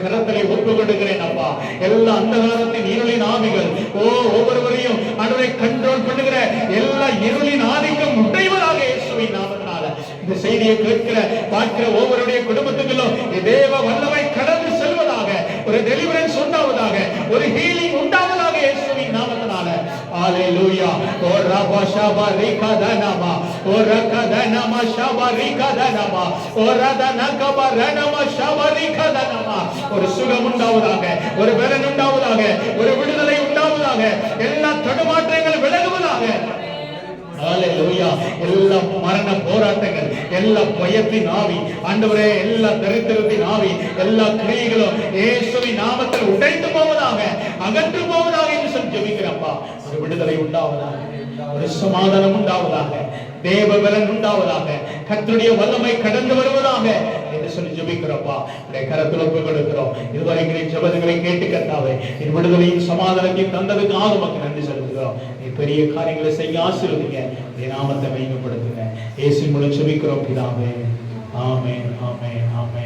Speaker 1: கரத்திலே ஒப்பு கொடுக்கிறேன் அப்பா. எல்லா அந்தகாரத்தின் இருளின் ஆவிகள், ஒவ்வொருவரையும் ஆண்டவரை கண்ட்ரோல் பண்ணுகிற எல்லா இருளின் ஆதிக்கம் உடைவதாக இயேசுவின் நாமத்தினால இந்த செய்தியை கேட்கிற பார்க்கிற ஒவ்வொருடைய குடும்பத்துக்குள்ளும் தேவ வல்லமை கடந்து செல்வதாக, ஒரு டெலிவரன்ஸ் உண்டாவதாக, ஒரு ஹீலிங் உண்டாவதாக இயேசுவின் நாமத்தினால. ஹalleluya. ஓ ரபா ஷபா ரிகதனமா, ஓ ரகதனமா ஷபா ரிகதனமா, ஓ ரதனகபா ரனமா ஷபா ரிகதனமா. ஒரு சுகம் உண்டாவதாக, ஒரு பலன் உண்டாவதாக, ஒரு விடுதலை உண்டாவதாக, எல்லா தடுமாற்றங்கள் விலகுவதாக. ஹalleluya. எல்லா மரண போராட்டங்கள், எல்லா பயத்தின் ஆவி ஆண்டவரே, எல்லா தரித்திரத்தின் ஆவி, எல்லா கிரியைகளும் இயேசுவின் நாமத்தில் உடைந்து போவதாக, அகன்று போவதாக என்று சொல்லி ஜெபிக்கிறப்பா. ஒரு விடுதலை உண்டாவதாக, ஒரு சமாதானம் உண்டாவதாக, தேவ பலன் உண்டாவதாக, கர்த்தருடைய வல்லமை கடந்து வருவதாக என்று சொல்லி ஜெபிக்கிறப்பா. கரத்தில் ஒப்புக் கொடுக்கிறோம். இதுவரைக்கும் ஜெபங்களை கேட்டு கர்த்தாவே, என் விடுதலையும் சமாதானத்தையும் தந்ததுக்காக உமக்கு நன்றி செலுத்துகிறோம். நீ பெரிய காரியங்களை செய்ய ஆசீர்வதிங்க, என் நாமத்தை மகிமைப்படுத்துங்க. இயேசுவின் மூலம் ஜெபிக்கிறோம் பிதாவே. ஆமென், ஆமென், ஆமென்.